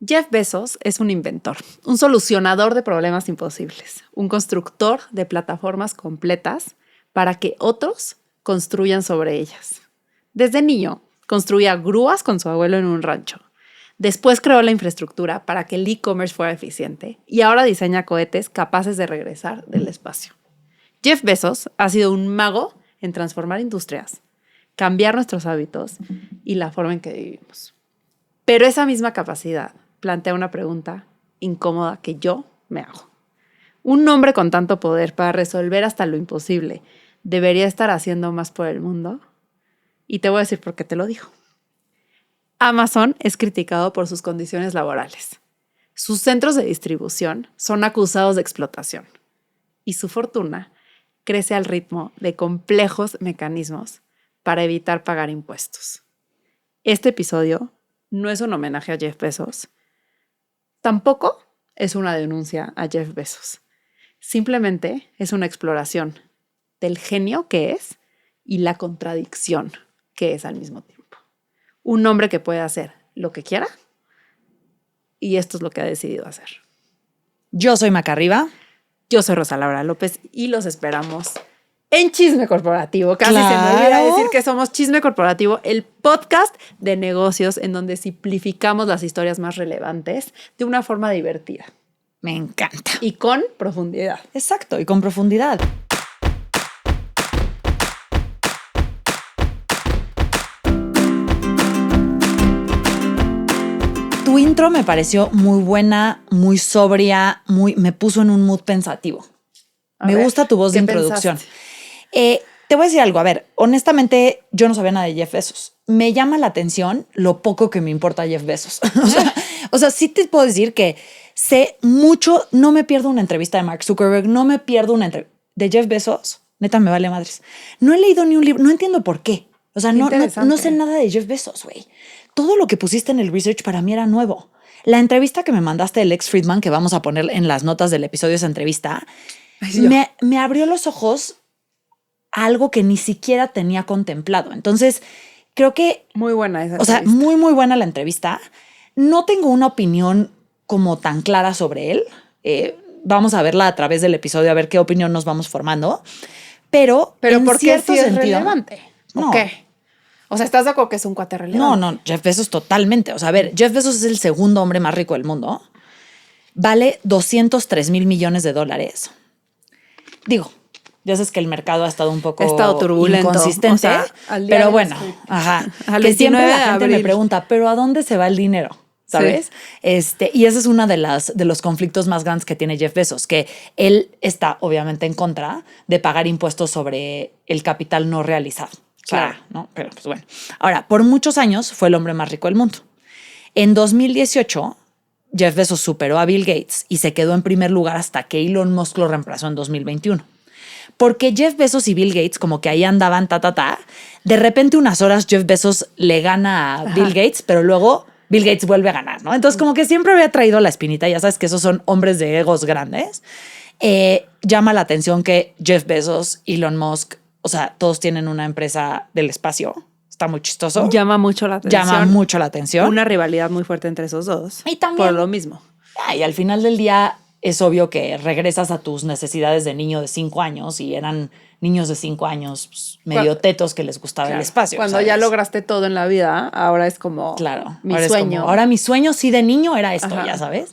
Jeff Bezos es un inventor, un solucionador de problemas imposibles, un constructor de plataformas completas para que otros construyan sobre ellas. Desde niño, construía grúas con su abuelo en un rancho. Después creó la infraestructura para que el e-commerce fuera eficiente y ahora diseña cohetes capaces de regresar del espacio. Jeff Bezos ha sido un mago en transformar industrias, cambiar nuestros hábitos y la forma en que vivimos. Pero esa misma capacidad plantea una pregunta incómoda que yo me hago. Un hombre con tanto poder para resolver hasta lo imposible, ¿debería estar haciendo más por el mundo? Y te voy a decir por qué te lo digo. Amazon es criticado por sus condiciones laborales. Sus centros de distribución son acusados de explotación. Y su fortuna crece al ritmo de complejos mecanismos para evitar pagar impuestos. Este episodio no es un homenaje a Jeff Bezos. Tampoco es una denuncia a Jeff Bezos. Simplemente es una exploración del genio que es y la contradicción que es al mismo tiempo. Un hombre que puede hacer lo que quiera y esto es lo que ha decidido hacer. Yo soy Maca Riva. Yo soy Rosa Laura López y los esperamos en Chisme Corporativo. Casi ¡Claro! se me olvida decir que somos Chisme Corporativo, el podcast de negocios en donde simplificamos las historias más relevantes de una forma divertida. Me encanta. Y con profundidad. Exacto, y con profundidad. Tu intro me pareció muy buena, muy sobria, me puso en un mood pensativo. Me gusta tu voz de introducción. Te voy a decir algo. A ver, honestamente, yo no sabía nada de Jeff Bezos. Me llama la atención lo poco que me importa Jeff Bezos. o sea, sí te puedo decir que sé mucho. No me pierdo una entrevista de Mark Zuckerberg. No me pierdo una entrevista de Jeff Bezos. Neta, me vale madres. No he leído ni un libro. No entiendo por qué. O sea, no sé nada de Jeff Bezos, güey. Todo lo que pusiste en el research para mí era nuevo. La entrevista que me mandaste de Lex Fridman, que vamos a poner en las notas del episodio de esa entrevista, me abrió los ojos a algo que ni siquiera tenía contemplado. Entonces, creo que... Muy buena esa entrevista. O sea, muy, muy buena la entrevista. No tengo una opinión como tan clara sobre él. Vamos a verla a través del episodio, a ver qué opinión nos vamos formando. Pero ¿por qué sí es sentido, relevante? No. ¿Qué? O sea, ¿estás de acuerdo que es un cuate relevante? No, Jeff Bezos totalmente. O sea, a ver, Jeff Bezos es el segundo hombre más rico del mundo. Vale $203 mil millones. Digo, ya sabes que el mercado ha estado un poco turbulento, inconsistente, o sea, pero bueno, que siempre la gente me pregunta, ¿pero a dónde se va el dinero? ¿Sabes? Sí. Y ese es uno de los conflictos más grandes que tiene Jeff Bezos, que él está obviamente en contra de pagar impuestos sobre el capital no realizado. Claro, ¿no? Pero pues bueno. Ahora, por muchos años fue el hombre más rico del mundo. En 2018, Jeff Bezos superó a Bill Gates y se quedó en primer lugar hasta que Elon Musk lo reemplazó en 2021. Porque Jeff Bezos y Bill Gates como que ahí andaban de repente unas horas Jeff Bezos le gana a Bill Gates, pero luego Bill Gates vuelve a ganar, ¿no? Entonces como que siempre había traído la espinita, ya sabes que esos son hombres de egos grandes. Llama la atención que Jeff Bezos, Elon Musk, o sea, todos tienen una empresa del espacio. Está muy chistoso. Llama mucho la atención. Una rivalidad muy fuerte entre esos dos. Y también por lo mismo. Y al final del día es obvio que regresas a tus necesidades de niño de 5 años y eran niños de 5 años pues, medio tetos que les gustaba el espacio. Cuando ¿sabes? ya lograste todo en la vida, ahora es como mi sueño. Ahora mi sueño sí de niño era esto, ya sabes.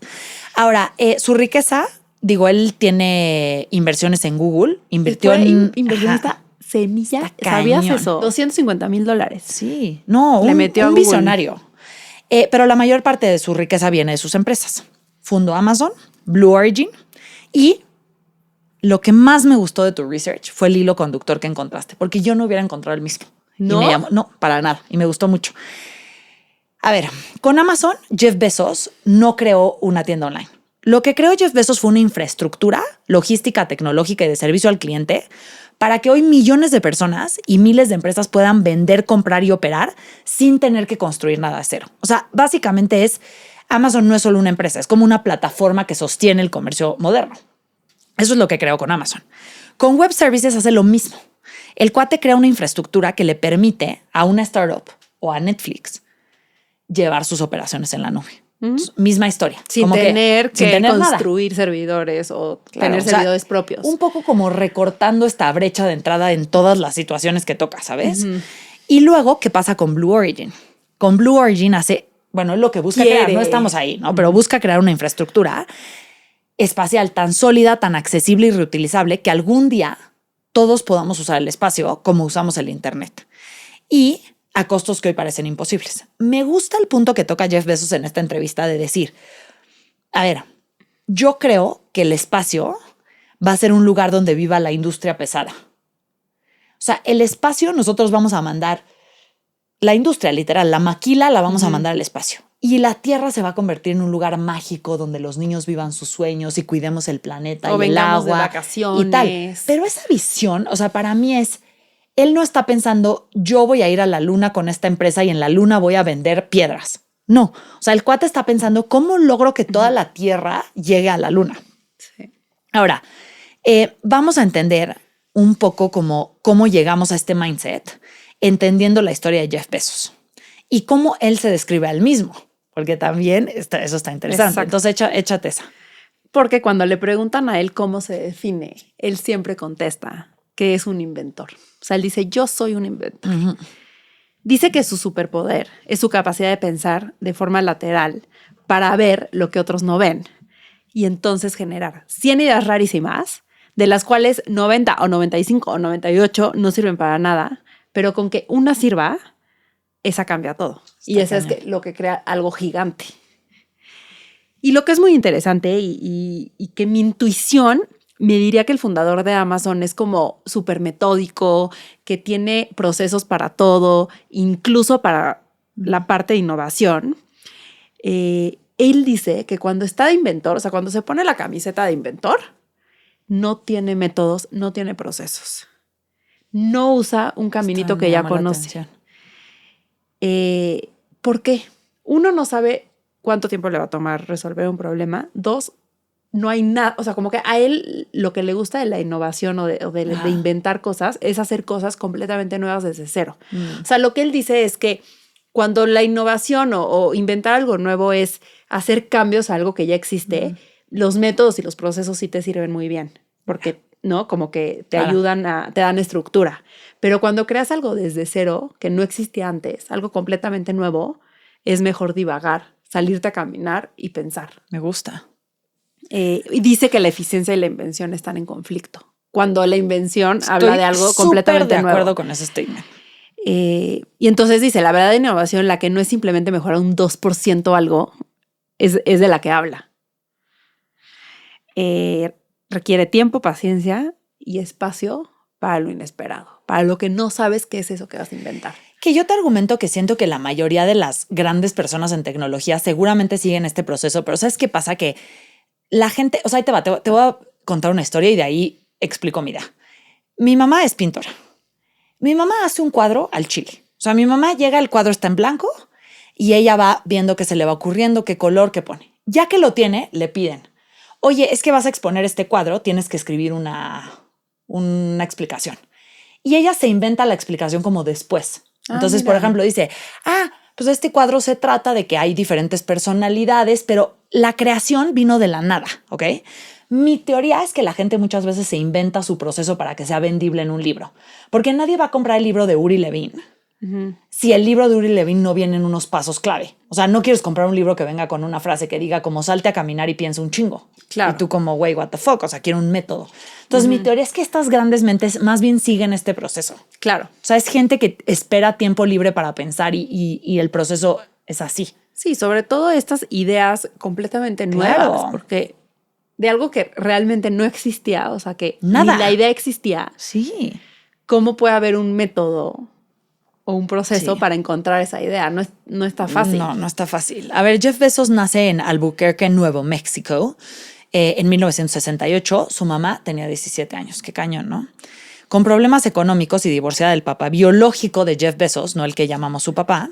Ahora, su riqueza, digo, él tiene inversiones en Google. Invirtió en... Inversionista semilla. ¿Sabías eso? $250,000. Sí. No, Le metió un a Google. visionario. Pero la mayor parte de su riqueza viene de sus empresas. Fundó Amazon, Blue Origin y lo que más me gustó de tu research fue el hilo conductor que encontraste, porque yo no hubiera encontrado el mismo. ¿No? No, para nada. Y me gustó mucho. A ver, con Amazon, Jeff Bezos no creó una tienda online. Lo que creó Jeff Bezos fue una infraestructura logística, tecnológica y de servicio al cliente para que hoy millones de personas y miles de empresas puedan vender, comprar y operar sin tener que construir nada de cero. O sea, básicamente Amazon no es solo una empresa, es como una plataforma que sostiene el comercio moderno. Eso es lo que creó con Amazon. Con Web Services hace lo mismo. El cuate crea una infraestructura que le permite a una startup o a Netflix llevar sus operaciones en la nube. Misma historia. Sin como tener que tener construir servidores o tener servidores propios. Un poco como recortando esta brecha de entrada en todas las situaciones que toca, ¿sabes? Y luego, ¿qué pasa con Blue Origin? Con Blue Origin es lo que busca crear, no estamos ahí, ¿no? Pero busca crear una infraestructura espacial tan sólida, tan accesible y reutilizable que algún día todos podamos usar el espacio como usamos el Internet. Y a costos que hoy parecen imposibles. Me gusta el punto que toca Jeff Bezos en esta entrevista de decir, a ver, yo creo que el espacio va a ser un lugar donde viva la industria pesada. O sea, el espacio nosotros vamos a mandar, la industria literal, la maquila la vamos a mandar al espacio. Y la Tierra se va a convertir en un lugar mágico donde los niños vivan sus sueños y cuidemos el planeta o y el agua. de vacaciones. Y tal. Pero esa visión, o sea, para mí él no está pensando, yo voy a ir a la luna con esta empresa y en la luna voy a vender piedras. No, o sea, el cuate está pensando, ¿cómo logro que toda la Tierra llegue a la luna? Sí. Ahora, vamos a entender un poco cómo llegamos a este mindset, entendiendo la historia de Jeff Bezos y cómo él se describe al mismo, porque también eso está interesante. Exacto. Entonces, échate esa. Porque cuando le preguntan a él cómo se define, él siempre contesta que es un inventor. O sea, él dice, yo soy un inventor. Dice que su superpoder es su capacidad de pensar de forma lateral para ver lo que otros no ven y entonces generar 100 ideas rarísimas, de las cuales 90 o 95 o 98 no sirven para nada, pero con que una sirva, esa cambia todo. Y eso es lo que crea algo gigante. Y lo que es muy interesante y que mi intuición me diría que el fundador de Amazon es como súper metódico, que tiene procesos para todo, incluso para la parte de innovación. Él dice que cuando está de inventor, o sea, cuando se pone la camiseta de inventor, no tiene métodos, no tiene procesos. No usa un caminito que ya conoce. ¿Por qué? Uno, no sabe cuánto tiempo le va a tomar resolver un problema. Dos, no hay nada, o sea, como que a él lo que le gusta de la innovación o de inventar cosas es hacer cosas completamente nuevas desde cero. O sea, lo que él dice es que cuando la innovación o inventar algo nuevo es hacer cambios a algo que ya existe, los métodos y los procesos sí te sirven muy bien, porque, ¿no? Como que te ayudan, te dan estructura. Pero cuando creas algo desde cero, que no existía antes, algo completamente nuevo, es mejor divagar, salirte a caminar y pensar. Me gusta. Y dice que la eficiencia y la invención están en conflicto. Cuando la invención habla de algo completamente nuevo. Estoy de acuerdo con ese statement. Y entonces dice, la verdadera innovación, la que no es simplemente mejorar un 2% algo, es de la que habla. Requiere tiempo, paciencia y espacio para lo inesperado, para lo que no sabes qué es eso que vas a inventar. Que yo te argumento que siento que la mayoría de las grandes personas en tecnología seguramente siguen este proceso, pero ¿sabes qué pasa? Que la gente, o sea, te voy a contar una historia y de ahí explico mi idea. Mi mamá es pintora. Mi mamá hace un cuadro al chile. O sea, mi mamá llega, el cuadro está en blanco y ella va viendo qué se le va ocurriendo, qué color, qué pone. Ya que lo tiene, le piden, oye, es que vas a exponer este cuadro, tienes que escribir una explicación. Y ella se inventa la explicación como después. Entonces, por ejemplo, dice, pues este cuadro se trata de que hay diferentes personalidades, pero la creación vino de la nada, ¿ok? Mi teoría es que la gente muchas veces se inventa su proceso para que sea vendible en un libro, porque nadie va a comprar el libro de Uri Levin si el libro de Uri Levin no viene en unos pasos clave. O sea, no quieres comprar un libro que venga con una frase que diga como salte a caminar y piensa un chingo. Claro. Y tú como, güey, what the fuck? O sea, quiero un método. Entonces, mi teoría es que estas grandes mentes más bien siguen este proceso. Claro. O sea, es gente que espera tiempo libre para pensar y el proceso es así. Sí, sobre todo estas ideas completamente nuevas, porque de algo que realmente no existía, o sea, que nada. Ni la idea existía. Sí. ¿Cómo puede haber un método o un proceso para encontrar esa idea? No está fácil. No está fácil. A ver, Jeff Bezos nace en Albuquerque, Nuevo México, en 1968. Su mamá tenía 17 años. Qué cañón, ¿no? Con problemas económicos y divorciada del papá biológico de Jeff Bezos, no el que llamamos su papá,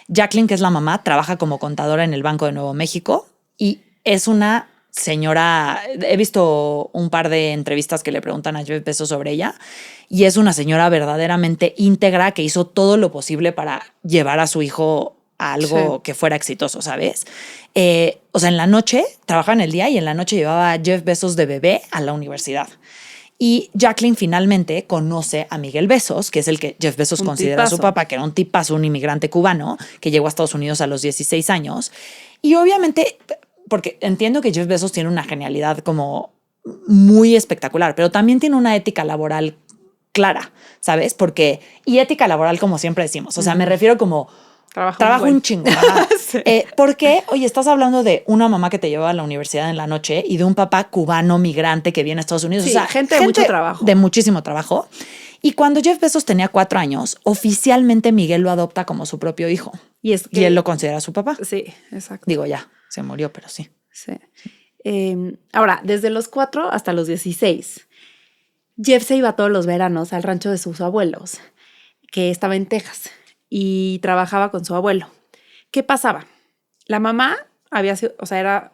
Jacqueline, que es la mamá, trabaja como contadora en el Banco de Nuevo México y es una señora, he visto un par de entrevistas que le preguntan a Jeff Bezos sobre ella y es una señora verdaderamente íntegra que hizo todo lo posible para llevar a su hijo a algo que fuera exitoso, ¿sabes? O sea, en la noche, trabajaba en el día y en la noche llevaba a Jeff Bezos de bebé a la universidad. Y Jacqueline finalmente conoce a Miguel Bezos, que es el que Jeff Bezos considera su papá, que era un tipazo, un inmigrante cubano, que llegó a Estados Unidos a los 16 años. Y obviamente, porque entiendo que Jeff Bezos tiene una genialidad como muy espectacular, pero también tiene una ética laboral clara, ¿sabes? Y ética laboral, como siempre decimos, o sea, me refiero como trabajo un chingo. Sí. Porque, oye, estás hablando de una mamá que te lleva a la universidad en la noche y de un papá cubano migrante que viene a Estados Unidos. Sí, o sea, gente de mucho trabajo. De muchísimo trabajo. Y cuando Jeff Bezos tenía 4 años, oficialmente Miguel lo adopta como su propio hijo. Y él lo considera su papá. Sí, exacto. Digo, ya, se murió, pero sí. Sí. Ahora, desde los 4 hasta los 16, Jeff se iba todos los veranos al rancho de sus abuelos, que estaba en Texas, y trabajaba con su abuelo. ¿Qué pasaba? La mamá había sido, o sea,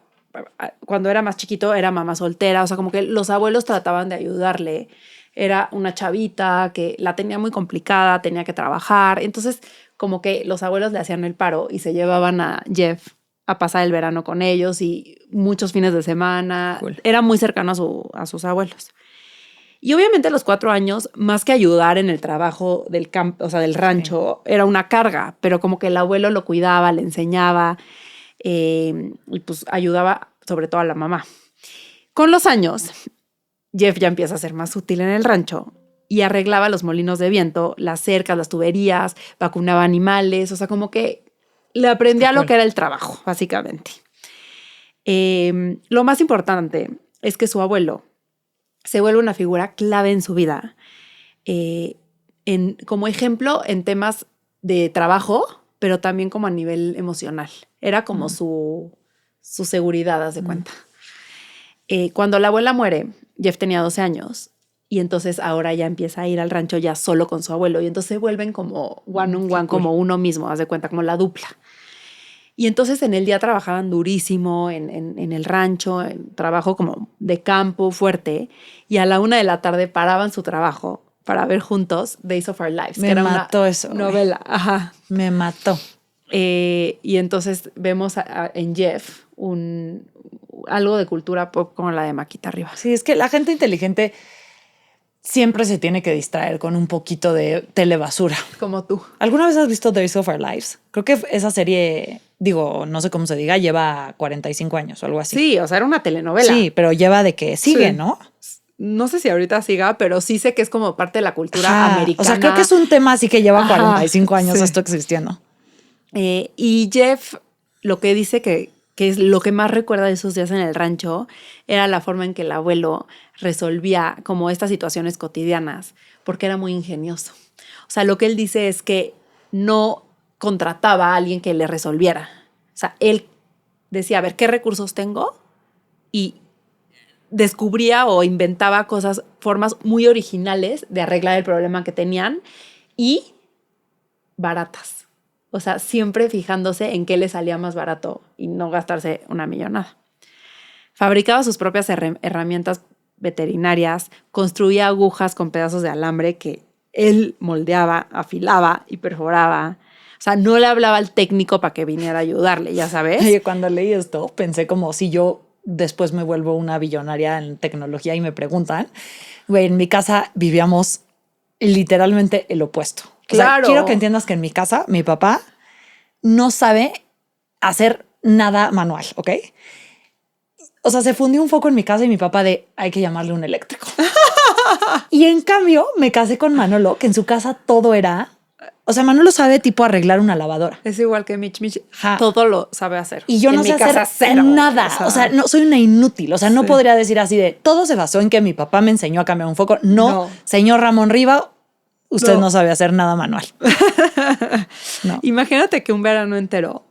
cuando era más chiquito era mamá soltera, o sea, como que los abuelos trataban de ayudarle. Era una chavita que la tenía muy complicada, tenía que trabajar. Entonces, como que los abuelos le hacían el paro y se llevaban a Jeff a pasar el verano con ellos y muchos fines de semana. Cool. Era muy cercano a sus abuelos. Y obviamente a los 4 años, más que ayudar en el trabajo del campo, o sea, del rancho, era una carga, pero como que el abuelo lo cuidaba, le enseñaba y pues ayudaba sobre todo a la mamá. Con los años, Jeff ya empieza a ser más útil en el rancho y arreglaba los molinos de viento, las cercas, las tuberías, vacunaba animales, o sea, como que le aprendía lo que era el trabajo, básicamente. Lo más importante es que su abuelo se vuelve una figura clave en su vida, como ejemplo en temas de trabajo, pero también como a nivel emocional. Era como su seguridad, haz de cuenta. Cuando la abuela muere, Jeff tenía 12 años y entonces ahora ya empieza a ir al rancho ya solo con su abuelo y entonces se vuelven como one on one, como uno mismo, haz de cuenta, como la dupla. Y entonces en el día trabajaban durísimo en el rancho, en trabajo como de campo fuerte, y a la 1 de la tarde paraban su trabajo para ver juntos Days of Our Lives, que era una novela. Ajá. Me mató. Y entonces vemos en Jeff algo de cultura pop como la de Maquita Rivas. Sí, es que la gente inteligente siempre se tiene que distraer con un poquito de telebasura. Como tú. ¿Alguna vez has visto Days of Our Lives? Creo que esa serie, digo, no sé cómo se diga, lleva 45 años o algo así. Sí, o sea, era una telenovela. Sí, pero lleva de que sigue, sí. ¿No? No sé si ahorita siga, pero sí sé que es como parte de la cultura americana. O sea, creo que es un tema así que lleva 45 años esto existiendo. Y Jeff lo que dice que es lo que más recuerda de esos días en el rancho, era la forma en que el abuelo resolvía como estas situaciones cotidianas, porque era muy ingenioso. O sea, lo que él dice es que no contrataba a alguien que le resolviera. O sea, él decía, a ver, ¿qué recursos tengo? Y descubría o inventaba formas muy originales de arreglar el problema que tenían y baratas. O sea, siempre fijándose en qué le salía más barato y no gastarse una millonada. Fabricaba sus propias herramientas veterinarias, construía agujas con pedazos de alambre que él moldeaba, afilaba y perforaba. O sea, no le hablaba al técnico para que viniera a ayudarle, ya sabes. Oye, cuando leí esto, pensé como si yo después me vuelvo una billonaria en tecnología y me preguntan, güey, en mi casa vivíamos literalmente el opuesto. Claro. O sea, quiero que entiendas que en mi casa, mi papá no sabe hacer nada manual, ¿ok? O sea, se fundió un foco en mi casa y mi papá hay que llamarle un eléctrico. Y en cambio, me casé con Manolo, que en su casa todo era... O sea, Manolo sabe tipo arreglar una lavadora. Es igual que Mitch. Todo lo sabe hacer. Y yo no sé hacer nada. O sea, no, soy una inútil. O sea, no podría decir así de... Todo se basó en que mi papá me enseñó a cambiar un foco. No. Señor Ramón Riva... Usted no sabe hacer nada manual. No. Imagínate que un verano entero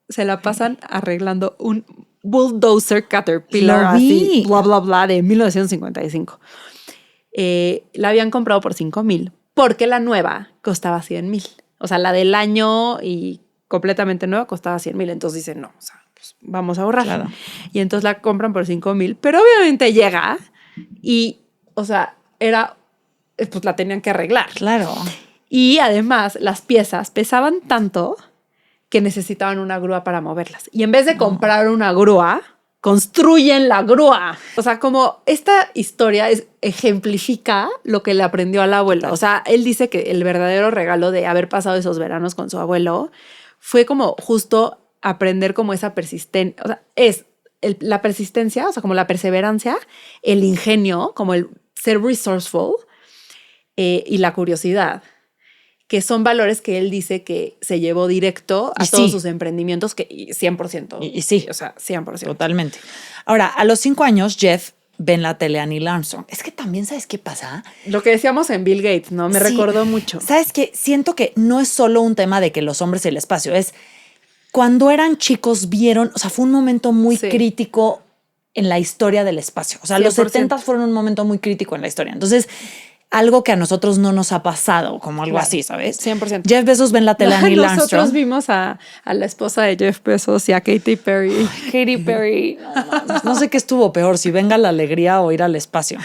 se la pasan arreglando un bulldozer Caterpillar así, bla, bla, bla, de 1955. La habían comprado por $5,000 porque la nueva costaba $100,000. O sea, la del año y completamente nueva costaba $100,000. Entonces dicen, no, o sea, pues vamos a ahorrar. Claro. Y entonces la compran por $5,000. Pero obviamente llega y, o sea, pues la tenían que arreglar. Claro. Y además las piezas pesaban tanto que necesitaban una grúa para moverlas. Y en vez de comprar una grúa, construyen la grúa. O sea, como esta historia ejemplifica lo que le aprendió al abuelo. O sea, él dice que el verdadero regalo de haber pasado esos veranos con su abuelo fue como justo aprender como esa persistencia. O sea, la persistencia, o sea, como la perseverancia, el ingenio, como el ser resourceful y la curiosidad, que son valores que él dice que se llevó directo a todos sus emprendimientos, que 100%. Y sí. O sea, 100%. Totalmente. Ahora, a los 5 años, Jeff ve en la tele a Neil Armstrong. Es que también, ¿sabes qué pasa? Lo que decíamos en Bill Gates, ¿no? Me recordó mucho. ¿Sabes qué? Siento que no es solo un tema de que los hombres y el espacio, es cuando eran chicos vieron, o sea, fue un momento muy crítico en la historia del espacio. O sea, 100%. Los 70 fueron un momento muy crítico en la historia. Entonces, algo que a nosotros no nos ha pasado, como algo así, ¿sabes? 100%. Jeff Bezos ve en la tele a Neil Armstrong. Nosotros vimos a la esposa de Jeff Bezos y a Katy Perry. Katy Perry. No sé qué estuvo peor, si venga la alegría o ir al espacio.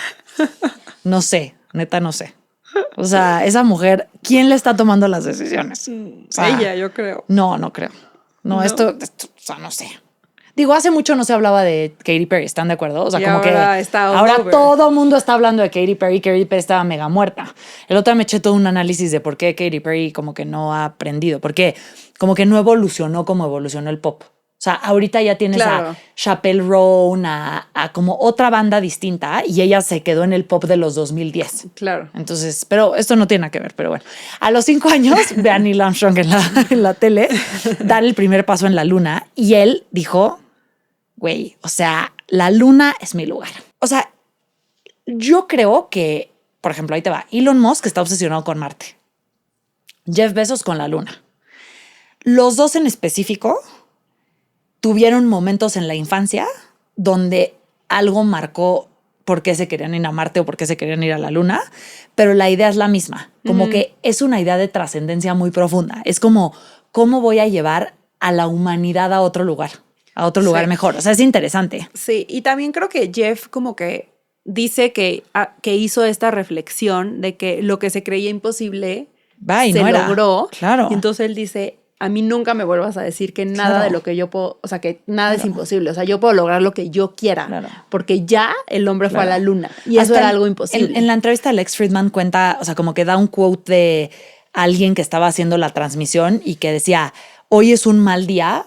No sé, neta no sé. O sea, esa mujer, ¿quién le está tomando las decisiones? O sea, ella, yo creo. No creo. No, esto, o sea, no sé. Digo, hace mucho no se hablaba de Katy Perry, ¿están de acuerdo? O sea, y como ahora que ahora todo el mundo está hablando de Katy Perry. Katy Perry estaba mega muerta. El otro día me eché todo un análisis de por qué Katy Perry como que no ha aprendido, porque como que no evolucionó como evolucionó el pop. O sea, ahorita ya tienes a Chappelle Roan, a como otra banda distinta y ella se quedó en el pop de los 2010. Claro. Entonces, pero esto no tiene nada que ver, pero bueno. A los 5 años ve a Neil Armstrong en la tele dar el primer paso en la luna y él dijo, güey, o sea, la luna es mi lugar. O sea, yo creo que, por ejemplo, ahí te va, Elon Musk está obsesionado con Marte. Jeff Bezos con la luna. Los dos en específico tuvieron momentos en la infancia donde algo marcó por qué se querían ir a Marte o por qué se querían ir a la luna, pero la idea es la misma. Como que es una idea de trascendencia muy profunda. Es como, ¿cómo voy a llevar a la humanidad a otro lugar? A otro lugar mejor. O sea, es interesante. Sí, y también creo que Jeff como que dice que hizo esta reflexión de que lo que se creía imposible se logró. Claro. Y entonces él dice, a mí nunca me vuelvas a decir que nada de lo que yo puedo, o sea, que nada es imposible. O sea, yo puedo lograr lo que yo quiera, porque ya el hombre fue a la luna y eso era algo imposible. En la entrevista, Lex Fridman cuenta, o sea, como que da un quote de alguien que estaba haciendo la transmisión y que decía, hoy es un mal día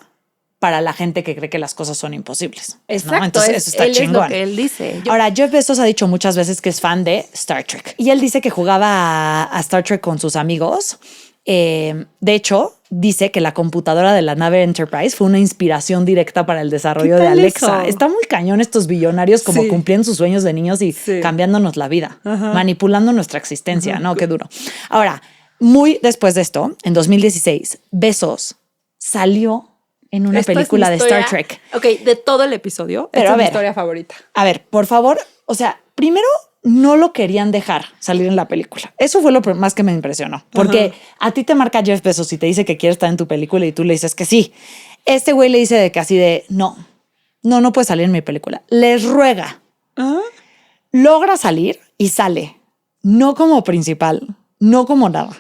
para la gente que cree que las cosas son imposibles. Exacto. ¿no? Entonces, eso está chingón. Es lo que él dice. Ahora, Jeff Bezos ha dicho muchas veces que es fan de Star Trek. Y él dice que jugaba a Star Trek con sus amigos. De hecho, dice que la computadora de la nave Enterprise fue una inspiración directa para el desarrollo de Alexa. Eso? Está muy cañón estos billonarios como cumpliendo sus sueños de niños y cambiándonos la vida, manipulando nuestra existencia. No, qué duro. Ahora, muy después de esto, en 2016, Bezos salió en una película de Star Trek. Ok, de todo el episodio, pero esta es mi historia favorita. A ver, por favor, o sea, primero no lo querían dejar salir en la película. Eso fue lo más que me impresionó. Porque a ti te marca Jeff Bezos y te dice que quiere estar en tu película y tú le dices que sí. Este güey le dice de que así de, no puede salir en mi película. Les ruega. Logra salir y sale. No como principal, no como nada.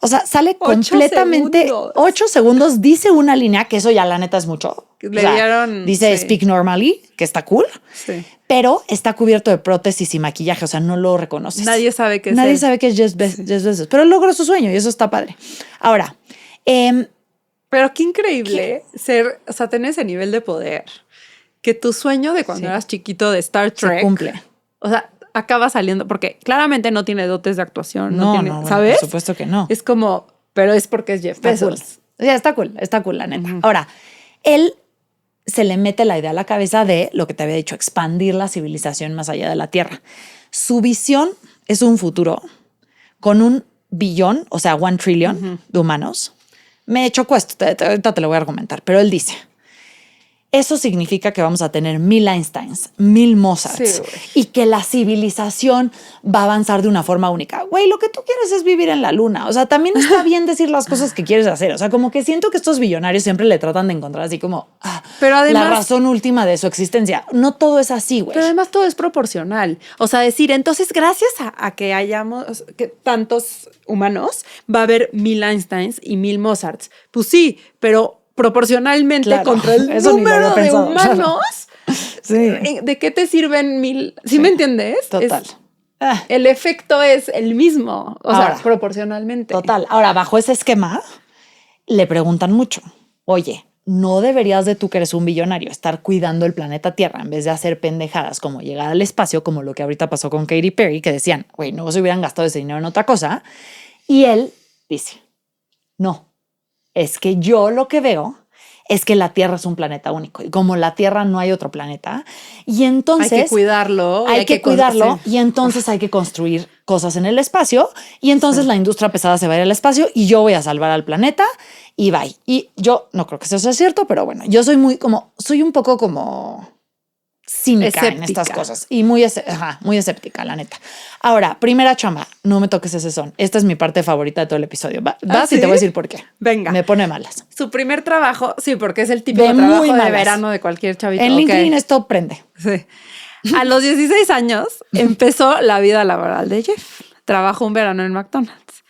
O sea, sale 8 completamente segundos. 8 segundos, dice una línea, que eso ya la neta es mucho. Dice speak normally, que está cool, pero está cubierto de prótesis y maquillaje, o sea, no lo reconoces. Nadie sabe que es Nadie sabe que es Jeff Bezos, pero él logró su sueño y eso está padre. Ahora, pero qué increíble ser, o sea, tener ese nivel de poder, que tu sueño de cuando eras chiquito de Star Trek se cumple. O sea, acaba saliendo, porque claramente no tiene dotes de actuación. No, ¿sabes? Por supuesto que no. Es como, pero es porque es Jeff Bezos. O sea, está cool, la neta. Ahora, él se le mete la idea a la cabeza de lo que te había dicho, expandir la civilización más allá de la Tierra. Su visión es un futuro con 1 billón, o sea, 1 trillion de humanos. Me chocó esto, ahorita te lo voy a argumentar, pero él dice, eso significa que vamos a tener 1000 Einsteins, 1000 Mozarts, y que la civilización va a avanzar de una forma única. Güey, lo que tú quieres es vivir en la luna. O sea, también está bien decir las cosas que quieres hacer. O sea, como que siento que estos billonarios siempre le tratan de encontrar así como pero además, la razón última de su existencia. No todo es así, güey. Pero además todo es proporcional. O sea, decir, entonces gracias a que hayamos tantos humanos, va a haber 1000 Einsteins y 1000 Mozarts. Pues sí, pero proporcionalmente contra el número de humanos, ¿de qué te sirven 1000? ¿Sí me entiendes? Total. El efecto es el mismo, o sea, proporcionalmente. Total. Ahora, bajo ese esquema, le preguntan mucho, oye, ¿no deberías de tú que eres un billonario estar cuidando el planeta Tierra en vez de hacer pendejadas como llegar al espacio, como lo que ahorita pasó con Katy Perry, que decían, güey, no se hubieran gastado ese dinero en otra cosa? Y él dice, no, es que yo lo que veo es que la Tierra es un planeta único y como la Tierra no hay otro planeta y entonces hay que cuidarlo, y entonces hay que construir cosas en el espacio y entonces la industria pesada se va a ir al espacio y yo voy a salvar al planeta y bye. Y yo no creo que eso sea cierto, pero bueno, yo soy un poco como cínica en estas cosas y muy escéptica, la neta. Ahora, primera chamba, no me toques ese son. Esta es mi parte favorita de todo el episodio. Vas y te voy a decir por qué. Venga. Me pone malas. Su primer trabajo, sí, porque es el típico trabajo de verano de cualquier chavito. En LinkedIn esto prende. Sí. A los 16 años empezó la vida laboral de Jeff. Trabajó un verano en McDonald's.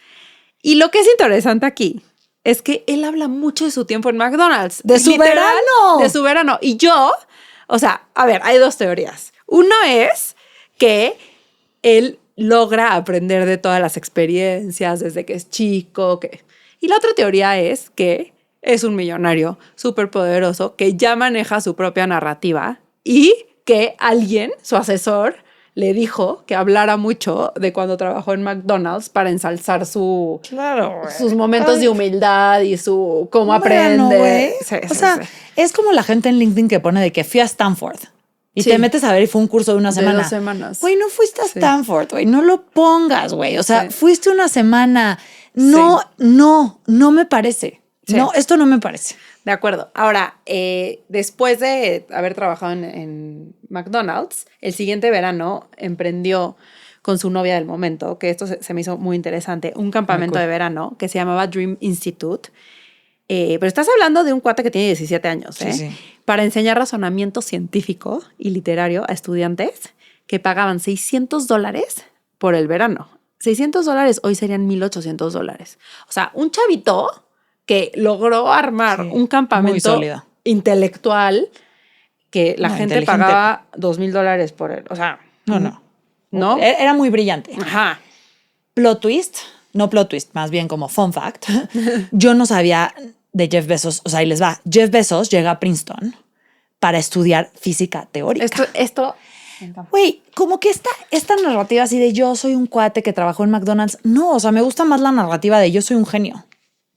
Y lo que es interesante aquí es que él habla mucho de su tiempo en McDonald's. De su verano. De su verano. Y yo... O sea, a ver, hay dos teorías. Uno es que él logra aprender de todas las experiencias desde que es chico. Y la otra teoría es que es un millonario súper poderoso que ya maneja su propia narrativa y que alguien, su asesor, le dijo que hablara mucho de cuando trabajó en McDonald's para ensalzar sus momentos de humildad y su cómo aprende. Es como la gente en LinkedIn que pone de que fui a Stanford y te metes a ver y fue un curso de una semana. De 2 semanas. Güey, no fuiste a Stanford, güey, no lo pongas, güey. O sea, fuiste una semana. No me parece. Sí. No, esto no me parece. De acuerdo. Ahora, después de haber trabajado en McDonald's, el siguiente verano emprendió con su novia del momento, que esto se me hizo muy interesante, un campamento de verano que se llamaba Dream Institute. Pero estás hablando de un cuate que tiene 17 años, sí. Para enseñar razonamiento científico y literario a estudiantes que pagaban $600 por el verano. $600 hoy serían $1,800. O sea, un chavito que logró armar un campamento intelectual que la gente pagaba $2,000 por él. O sea, no. Era muy brillante. Ajá. Plot twist, más bien como fun fact. Yo no sabía de Jeff Bezos, o sea, ahí les va. Jeff Bezos llega a Princeton para estudiar física teórica. Esto güey, como que esta narrativa así de yo soy un cuate que trabajó en McDonald's. No, o sea, me gusta más la narrativa de yo soy un genio.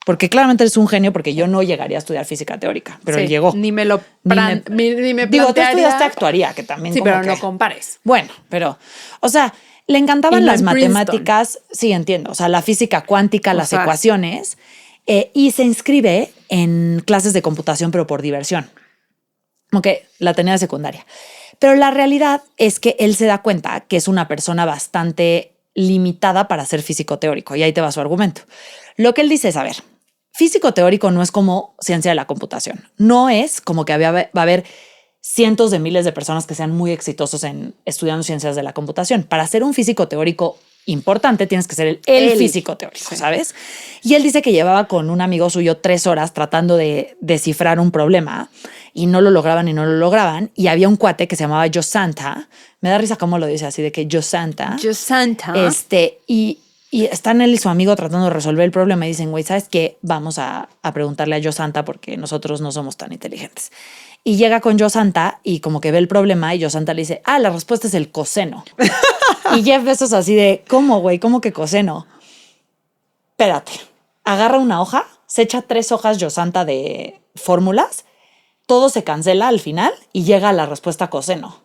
Porque claramente eres un genio porque yo no llegaría a estudiar física teórica, pero él llegó. Ni me plantearía. Digo, tú estudiaste actuaría, que también pero no compares. Bueno, pero, o sea, le encantaban las matemáticas. Sí, entiendo. O sea, la física cuántica, las ecuaciones. Y se inscribe en clases de computación, pero por diversión. Ok, la tenía de secundaria. Pero la realidad es que él se da cuenta que es una persona bastante limitada para ser físico teórico. Y ahí te va su argumento. Lo que él dice es, a ver, físico teórico no es como ciencia de la computación. No es como que va a haber cientos de miles de personas que sean muy exitosos en estudiando ciencias de la computación. Para ser un físico teórico importante tienes que ser el físico teórico, ¿sabes? Y él dice que llevaba con un amigo suyo 3 horas tratando de descifrar un problema y no lo lograban. Y había un cuate que se llamaba Joe Santa. Me da risa cómo lo dice así de que Joe Santa. Y están él y su amigo tratando de resolver el problema y dicen, güey, ¿sabes qué? Vamos a preguntarle a Joe Santa porque nosotros no somos tan inteligentes. Y llega con Joe Santa y como que ve el problema y Joe Santa le dice, la respuesta es el coseno. Y Jeff Bezos así de, ¿cómo, güey? ¿Cómo que coseno? Espérate. Agarra una hoja, se echa 3 hojas Joe Santa de fórmulas, todo se cancela al final y llega a la respuesta coseno.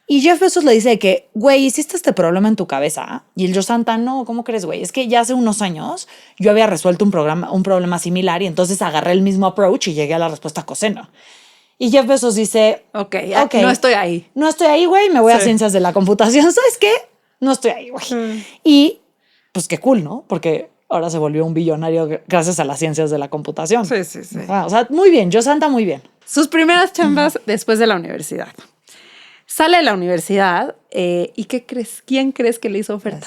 Y Jeff Bezos le dice que, güey, hiciste este problema en tu cabeza. Y el Joe Santa, no, ¿cómo crees, güey? Es que ya hace unos años yo había resuelto un problema similar y entonces agarré el mismo approach y llegué a la respuesta coseno. Y Jeff Bezos dice, ok, no estoy ahí. No estoy ahí, güey, me voy a ciencias de la computación. ¿Sabes qué? No estoy ahí, güey. Y pues qué cool, ¿no? Porque ahora se volvió un billonario gracias a las ciencias de la computación. Sí. O sea, muy bien, Joe Santa, muy bien. Sus primeras chambas después de la universidad. Sale de la universidad y ¿qué crees? ¿Quién crees que le hizo oferta?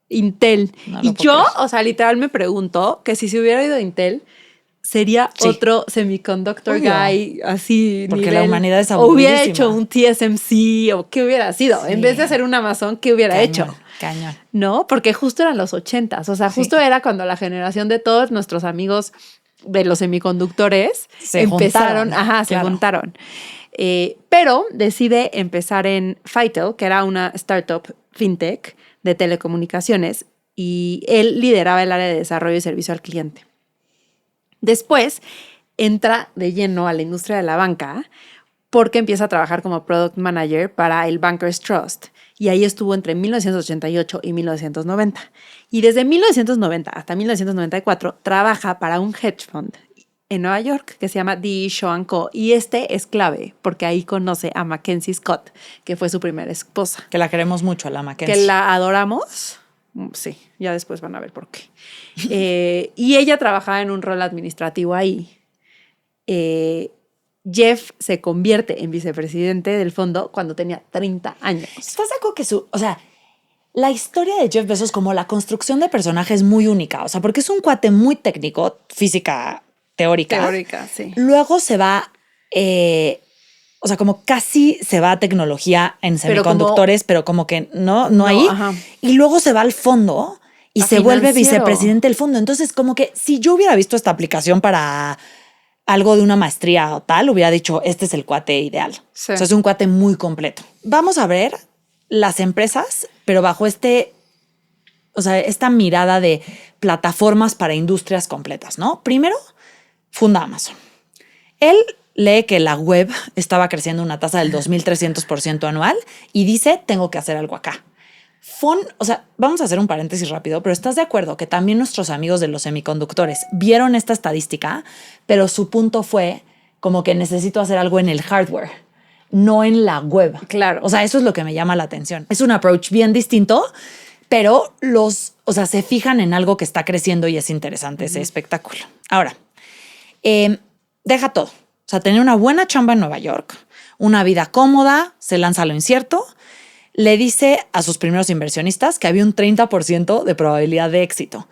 Intel. Y yo, o sea, literal me pregunto que si se hubiera ido a Intel, sería otro semiconductor guy así. Porque la humanidad es aburridísima. O hubiera hecho un TSMC o qué hubiera sido. En vez de hacer un Amazon, ¿qué hubiera hecho? Cañón. ¿No? Porque justo eran los 80s. O sea, justo era cuando la generación de todos nuestros amigos de los semiconductores se juntaron. Pero decide empezar en Fytel, que era una startup fintech de telecomunicaciones, y él lideraba el área de desarrollo y servicio al cliente. Después entra de lleno a la industria de la banca porque empieza a trabajar como product manager para el Bankers Trust. Y ahí estuvo entre 1988 y 1990. Y desde 1990 hasta 1994 trabaja para un hedge fund en Nueva York que se llama D. Shaw & Co. Y este es clave porque ahí conoce a Mackenzie Scott, que fue su primera esposa. Que la queremos mucho, a la Mackenzie. Que la adoramos. Sí, ya después van a ver por qué. Y ella trabajaba en un rol administrativo ahí. Jeff se convierte en vicepresidente del fondo cuando tenía 30 años. ¿Estás de acuerdo que la historia de Jeff Bezos como la construcción de personaje es muy única? O sea, porque es un cuate muy técnico, física teórica. Teórica, sí. Luego se va, o sea, como casi se va a tecnología en semiconductores, pero como que no ahí. Ajá. Y luego se va al fondo y se vuelve vicepresidente del fondo. Entonces, como que si yo hubiera visto esta aplicación para algo de una maestría o tal, hubiera dicho, este es el cuate ideal. Sí. O sea, es un cuate muy completo. Vamos a ver las empresas, pero bajo esta mirada de plataformas para industrias completas, ¿no? Primero, funda Amazon. Él lee que la web estaba creciendo una tasa del 2,300% anual y dice, tengo que hacer algo acá. O sea, vamos a hacer un paréntesis rápido, pero ¿estás de acuerdo que también nuestros amigos de los semiconductores vieron esta estadística, pero su punto fue como que necesito hacer algo en el hardware, no en la web? Claro. O sea, eso es lo que me llama la atención. Es un approach bien distinto, pero se fijan en algo que está creciendo y es interesante ese espectáculo. Ahora, deja todo. O sea, tener una buena chamba en Nueva York, una vida cómoda, se lanza a lo incierto, le dice a sus primeros inversionistas que había un 30% de probabilidad de éxito.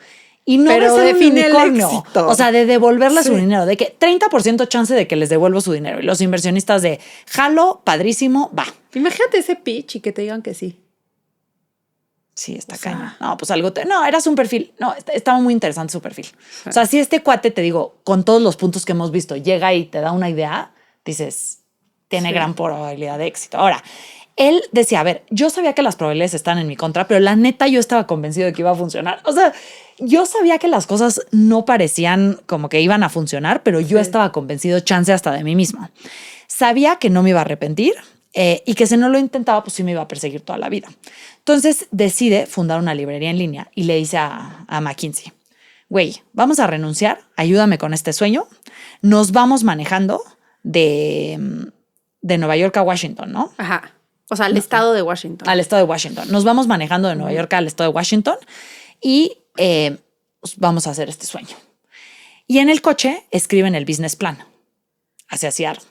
Y no pero de ser un unicornio. El éxito. O sea, de devolverle su dinero, de que 30% chance de que les devuelvo su dinero. Y los inversionistas de jalo, padrísimo, va. Imagínate ese pitch y que te digan que sí. Sí, está cañón. No, pues algo... No, eras un perfil... No, estaba muy interesante su perfil. Sí. O sea, si este cuate, te digo, con todos los puntos que hemos visto, llega y te da una idea, dices, tiene gran probabilidad de éxito. Ahora, él decía, a ver, yo sabía que las probabilidades están en mi contra, pero la neta yo estaba convencido de que iba a funcionar. O sea, yo sabía que las cosas no parecían como que iban a funcionar, pero yo estaba convencido, chance hasta de mí mismo. Sabía que no me iba a arrepentir y que si no lo intentaba, pues sí me iba a perseguir toda la vida. Entonces decide fundar una librería en línea y le dice a McKinsey, güey, vamos a renunciar, ayúdame con este sueño, nos vamos manejando de Nueva York a Washington, ¿no? Ajá. O sea, al estado de Washington. Al estado de Washington. Nos vamos manejando de Nueva York al estado de Washington y pues vamos a hacer este sueño. Y en el coche escriben el business plan hacia Seattle.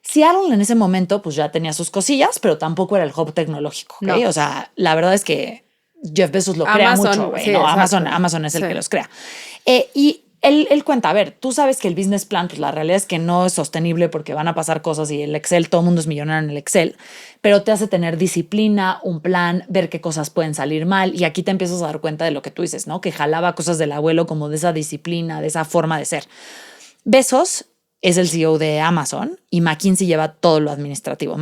Seattle en ese momento pues ya tenía sus cosillas, pero tampoco era el hub tecnológico. ¿Okay? No. O sea, la verdad es que Jeff Bezos lo crea mucho. Güey. Sí, no, Amazon es el que los crea. Y él cuenta, a ver, tú sabes que el business plan, pues la realidad es que no es sostenible porque van a pasar cosas y el Excel, todo el mundo es millonario en el Excel, pero te hace tener disciplina, un plan, ver qué cosas pueden salir mal y aquí te empiezas a dar cuenta de lo que tú dices, ¿no? Que jalaba cosas del abuelo como de esa disciplina, de esa forma de ser. Bezos es el CEO de Amazon y McKinsey lleva todo lo administrativo.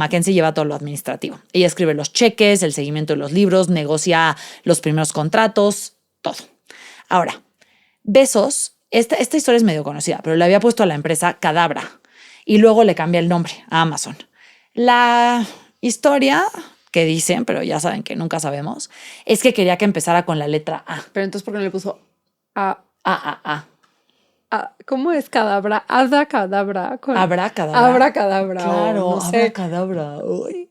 Ella escribe los cheques, el seguimiento de los libros, negocia los primeros contratos, todo. Ahora, Bezos... Esta historia es medio conocida, pero le había puesto a la empresa Cadabra y luego le cambia el nombre a Amazon. La historia que dicen, pero ya saben que nunca sabemos, es que quería que empezara con la letra A. Pero entonces, ¿por qué no le puso A? A. ¿Cómo es cadabra? Abracadabra. Abracadabra. Abracadabra. Claro, no sé. abracadabra. Uy.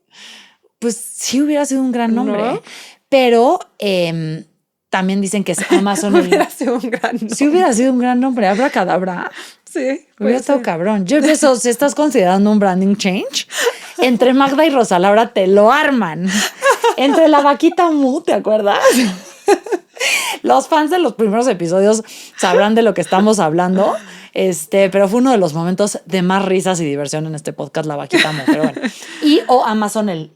Pues sí hubiera sido un gran nombre. ¿No? Pero también dicen que es Amazon. Hubiera sido un gran nombre. Sí hubiera sido un gran nombre. Abracadabra. Sí. Hubiera estado cabrón. Jeff Bezos, ¿estás considerando un branding change? Entre Magda y Rosa Laura te lo arman. Entre la vaquita Mu, ¿te acuerdas? Los fans de los primeros episodios sabrán de lo que estamos hablando. Pero fue uno de los momentos de más risas y diversión en este podcast, la vaquita Mu. Pero bueno. Y Amazon, el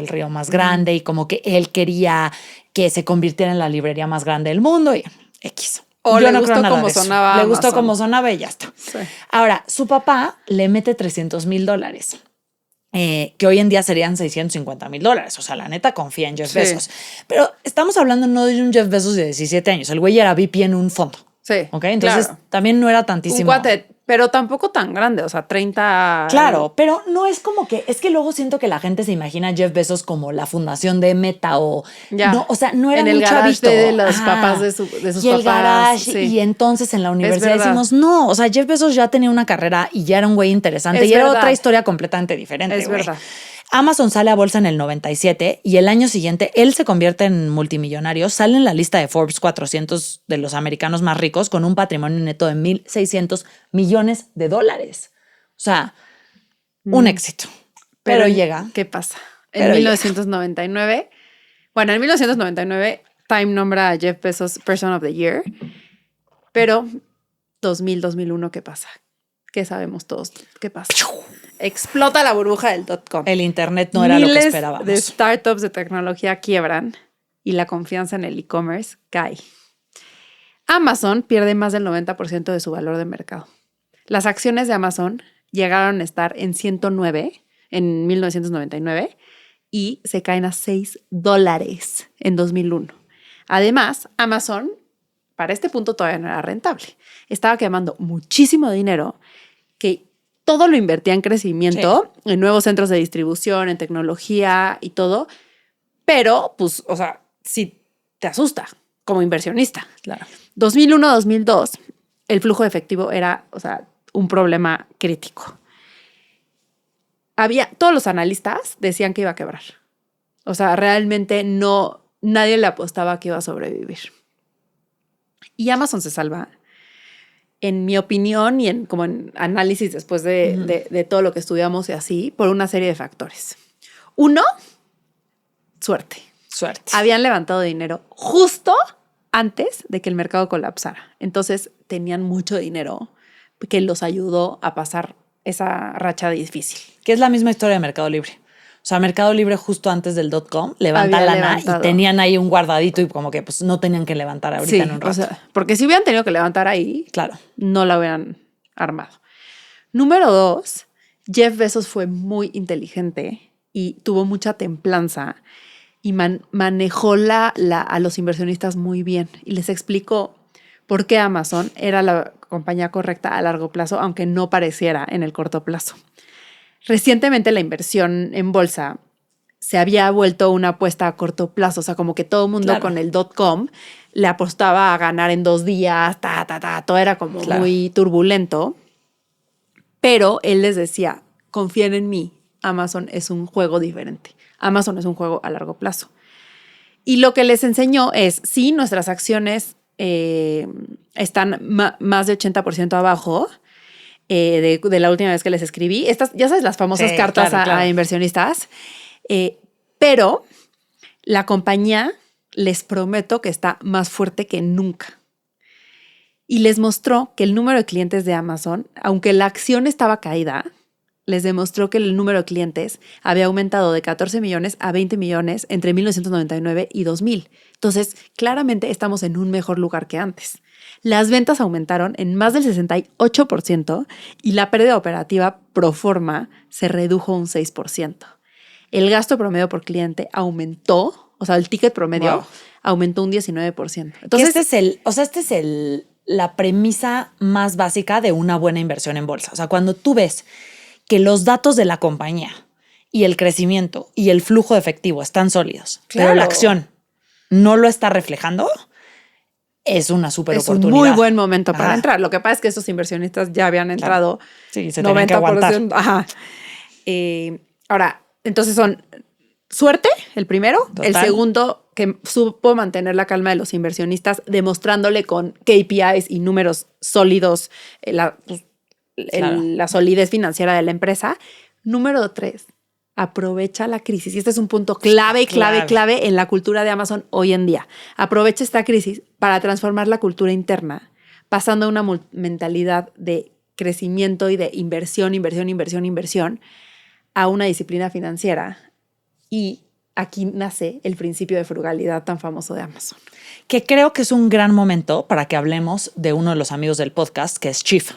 río más grande, y como que él quería que se convirtiera en la librería más grande del mundo y X. O le gustó cómo sonaba. Le gustó cómo sonaba y ya está. Sí. Ahora, su papá le mete $300,000. Que hoy en día serían $650,000. O sea, la neta confía en Jeff Bezos. Pero estamos hablando no de un Jeff Bezos de 17 años. El güey era VP en un fondo. Sí. ¿Ok? Entonces también no era tantísimo. Un cuate, pero tampoco tan grande. O sea, 30. Claro, pero no es como que. Es que luego siento que la gente se imagina a Jeff Bezos como la fundación de Meta o. Ya. No, o sea, no era en muy chavito. De los papás de sus y papás. El garage, sí. Y entonces en la universidad decimos, no, o sea, Jeff Bezos ya tenía una carrera y ya era un güey interesante. Y era otra historia completamente diferente. Es verdad. Amazon sale a bolsa en el 97 y el año siguiente él se convierte en multimillonario, sale en la lista de Forbes 400 de los americanos más ricos con un patrimonio neto de $1,600 millones. O sea, un éxito. Pero llega. ¿Qué pasa? En 1999, bueno, en 1999 Time nombra a Jeff Bezos Person of the Year, pero 2000-2001, ¿qué pasa? ¿Qué sabemos todos? ¿Qué pasa? Explota la burbuja del .com. El internet no era lo que esperábamos. Miles de startups de tecnología quiebran y la confianza en el e-commerce cae. Amazon pierde más del 90% de su valor de mercado. Las acciones de Amazon llegaron a estar en 109 en 1999 y se caen a $6 en 2001. Además, Amazon para este punto todavía no era rentable. Estaba quemando muchísimo dinero que todo lo invertía en crecimiento, en nuevos centros de distribución, en tecnología y todo. Pero, pues, o sea, sí te asusta como inversionista. Claro. 2001-2002, el flujo de efectivo era, o sea, un problema crítico. Todos los analistas decían que iba a quebrar. O sea, realmente nadie le apostaba que iba a sobrevivir. Y Amazon se salva, en mi opinión y como en análisis después de todo lo que estudiamos y así, por una serie de factores. Uno, suerte. Habían levantado dinero justo antes de que el mercado colapsara. Entonces tenían mucho dinero que los ayudó a pasar esa racha difícil. Que es la misma historia de Mercado Libre. O sea, Mercado Libre justo antes del .com levanta lana y tenían ahí un guardadito y como que pues no tenían que levantar ahorita en un rato. O sea, porque si hubieran tenido que levantar ahí, claro, no la hubieran armado. Número 2, Jeff Bezos fue muy inteligente y tuvo mucha templanza y manejó a los inversionistas muy bien y les explicó por qué Amazon era la compañía correcta a largo plazo, aunque no pareciera en el corto plazo. Recientemente la inversión en bolsa se había vuelto una apuesta a corto plazo, o sea, como que todo el mundo con el .com le apostaba a ganar en 2 días, todo era como muy turbulento, pero él les decía, confíen en mí, Amazon es un juego diferente, Amazon es un juego a largo plazo. Y lo que les enseñó es, sí, nuestras acciones están más de 80% abajo, de la última vez que les escribí. Estas, ya sabes, las famosas cartas a inversionistas. Pero la compañía, les prometo que está más fuerte que nunca. Y les mostró que el número de clientes de Amazon, aunque la acción estaba caída, les demostró que el número de clientes había aumentado de 14 millones a 20 millones entre 1999 y 2000. Entonces, claramente estamos en un mejor lugar que antes. Las ventas aumentaron en más del 68% y la pérdida operativa pro forma se redujo un 6%. El gasto promedio por cliente aumentó, o sea, el ticket promedio aumentó un 19%. Entonces, esta es la premisa más básica de una buena inversión en bolsa. O sea, cuando tú ves que los datos de la compañía y el crecimiento y el flujo de efectivo están sólidos, pero la acción no lo está reflejando, es una súper oportunidad. Es un muy buen momento para entrar. Lo que pasa es que esos inversionistas ya habían entrado. Claro. Sí, se tenían que aguantar. Ajá. Ahora, entonces son suerte, el primero. Total. El segundo, que supo mantener la calma de los inversionistas, demostrándole con KPIs y números sólidos la solidez financiera de la empresa. Número 3, aprovecha la crisis. Y este es un punto clave en la cultura de Amazon hoy en día. Aprovecha esta crisis para transformar la cultura interna, pasando a una mentalidad de crecimiento y de inversión a una disciplina financiera. Y aquí nace el principio de frugalidad tan famoso de Amazon. Que creo que es un gran momento para que hablemos de uno de los amigos del podcast, que es Chief.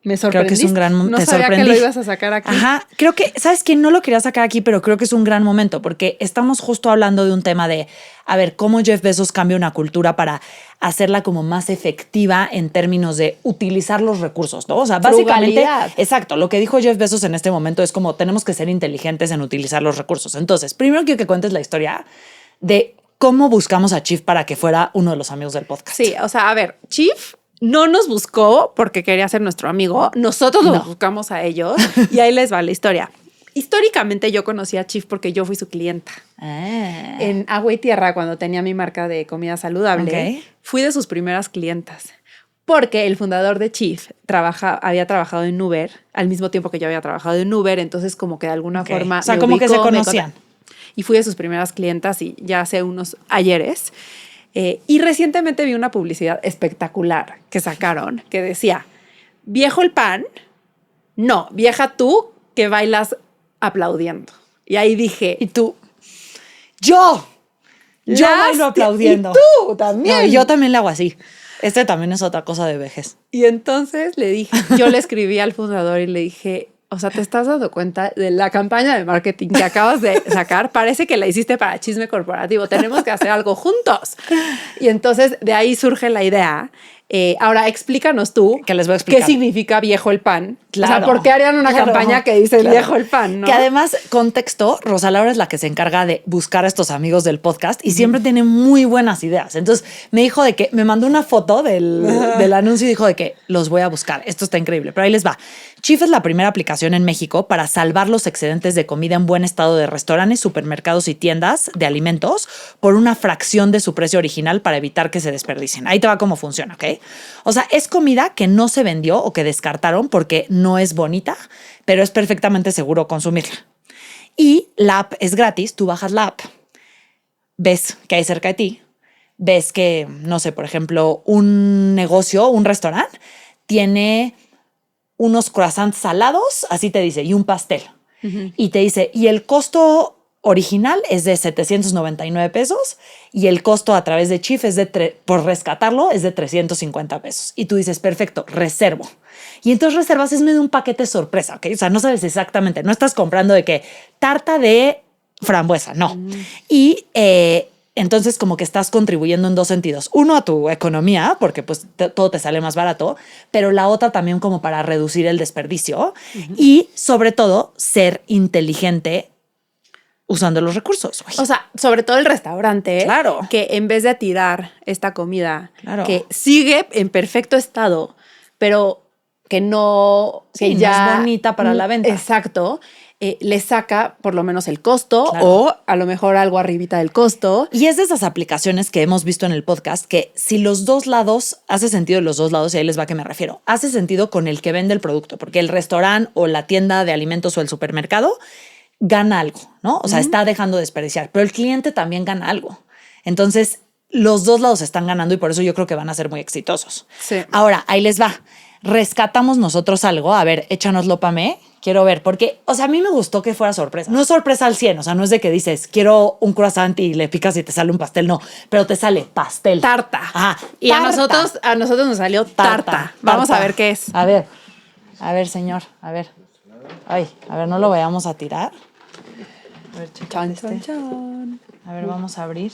Me sorprendí. Creo que es un gran momento. No sabía que lo ibas a sacar aquí. Ajá. Creo que, ¿sabes qué? No lo quería sacar aquí, pero creo que es un gran momento porque estamos justo hablando de un tema de, a ver, cómo Jeff Bezos cambia una cultura para hacerla como más efectiva en términos de utilizar los recursos, ¿no? O sea, básicamente, exacto, lo que dijo Jeff Bezos en este momento es como tenemos que ser inteligentes en utilizar los recursos. Entonces, primero quiero que cuentes la historia de cómo buscamos a Chief para que fuera uno de los amigos del podcast. Sí, o sea, a ver, Chief no nos buscó porque quería ser nuestro amigo. Nosotros los buscamos a ellos y ahí les va la historia. Históricamente yo conocí a Chief porque yo fui su clienta. En Agua y Tierra, cuando tenía mi marca de comida saludable, fui de sus primeras clientas. Porque el fundador de Chief había trabajado en Uber al mismo tiempo que yo había trabajado en Uber. Entonces como que de alguna forma... O sea, como que se conocían. Y fui de sus primeras clientas y ya hace unos ayeres. Y recientemente vi una publicidad espectacular que sacaron que decía, viejo el pan, no, vieja tú que bailas aplaudiendo. Y ahí dije, ¿y tú? Yo bailo aplaudiendo. Y tú también. No, yo también le hago así. Este también es otra cosa de vejez. Y entonces yo le escribí al fundador y le dije, o sea, ¿te estás dando cuenta de la campaña de marketing que acabas de sacar? Parece que la hiciste para Chisme Corporativo. Tenemos que hacer algo juntos. Y entonces de ahí surge la idea. Ahora explícanos tú que les voy a explicar qué significa viejo el pan. Claro. O sea, ¿por qué harían una campaña que dice viejo el pan? ¿No? Que además, contexto, Rosa Laura es la que se encarga de buscar a estos amigos del podcast y siempre tiene muy buenas ideas. Entonces me dijo de que me mandó una foto del anuncio y dijo de que los voy a buscar. Esto está increíble, pero ahí les va. Chief es la primera aplicación en México para salvar los excedentes de comida en buen estado de restaurantes, supermercados y tiendas de alimentos por una fracción de su precio original para evitar que se desperdicien. Ahí te va cómo funciona, ¿ok? O sea, es comida que no se vendió o que descartaron porque no es bonita, pero es perfectamente seguro consumirla. Y la app es gratis, tú bajas la app, ves que hay cerca de ti, ves que, no sé, por ejemplo, un negocio, un restaurante, tiene unos croissants salados, así te dice, y un pastel. Y te dice, y el costo original es de 799 pesos y el costo a través de Chief es por rescatarlo es de 350 pesos. Y tú dices, perfecto, reservo. Y entonces reservas es medio un paquete sorpresa, ¿ok? O sea, no sabes exactamente, no estás comprando de que tarta de frambuesa, no. Y entonces como que estás contribuyendo en dos sentidos. Uno, a tu economía, porque pues todo te sale más barato, pero la otra también como para reducir el desperdicio y sobre todo ser inteligente usando los recursos. Güey. O sea, sobre todo el restaurante. Claro. Que en vez de tirar esta comida que sigue en perfecto estado, pero que no... Sí, que ya no es bonita para la venta. Exacto. Le saca por lo menos el costo o a lo mejor algo arribita del costo. Y es de esas aplicaciones que hemos visto en el podcast que si los dos lados, hace sentido los dos lados y ahí les va a qué me refiero, hace sentido con el que vende el producto, porque el restaurante o la tienda de alimentos o el supermercado gana algo, ¿no? O sea, está dejando de desperdiciar, pero el cliente también gana algo. Entonces, los dos lados están ganando y por eso yo creo que van a ser muy exitosos. Sí. Ahora, ahí les va. Rescatamos nosotros algo. A ver, échanoslo para mí. Quiero ver, porque, o sea, a mí me gustó que fuera sorpresa. No es sorpresa al 100, o sea, no es de que dices, quiero un croissant y le picas y te sale un pastel, no, pero te sale pastel. Tarta. Ajá. Y tarta. a nosotros nos salió tarta. Vamos a ver qué es. A ver, señor, a ver. Ay, a ver, no lo vayamos a tirar. A ver, chan. A ver, vamos a abrir.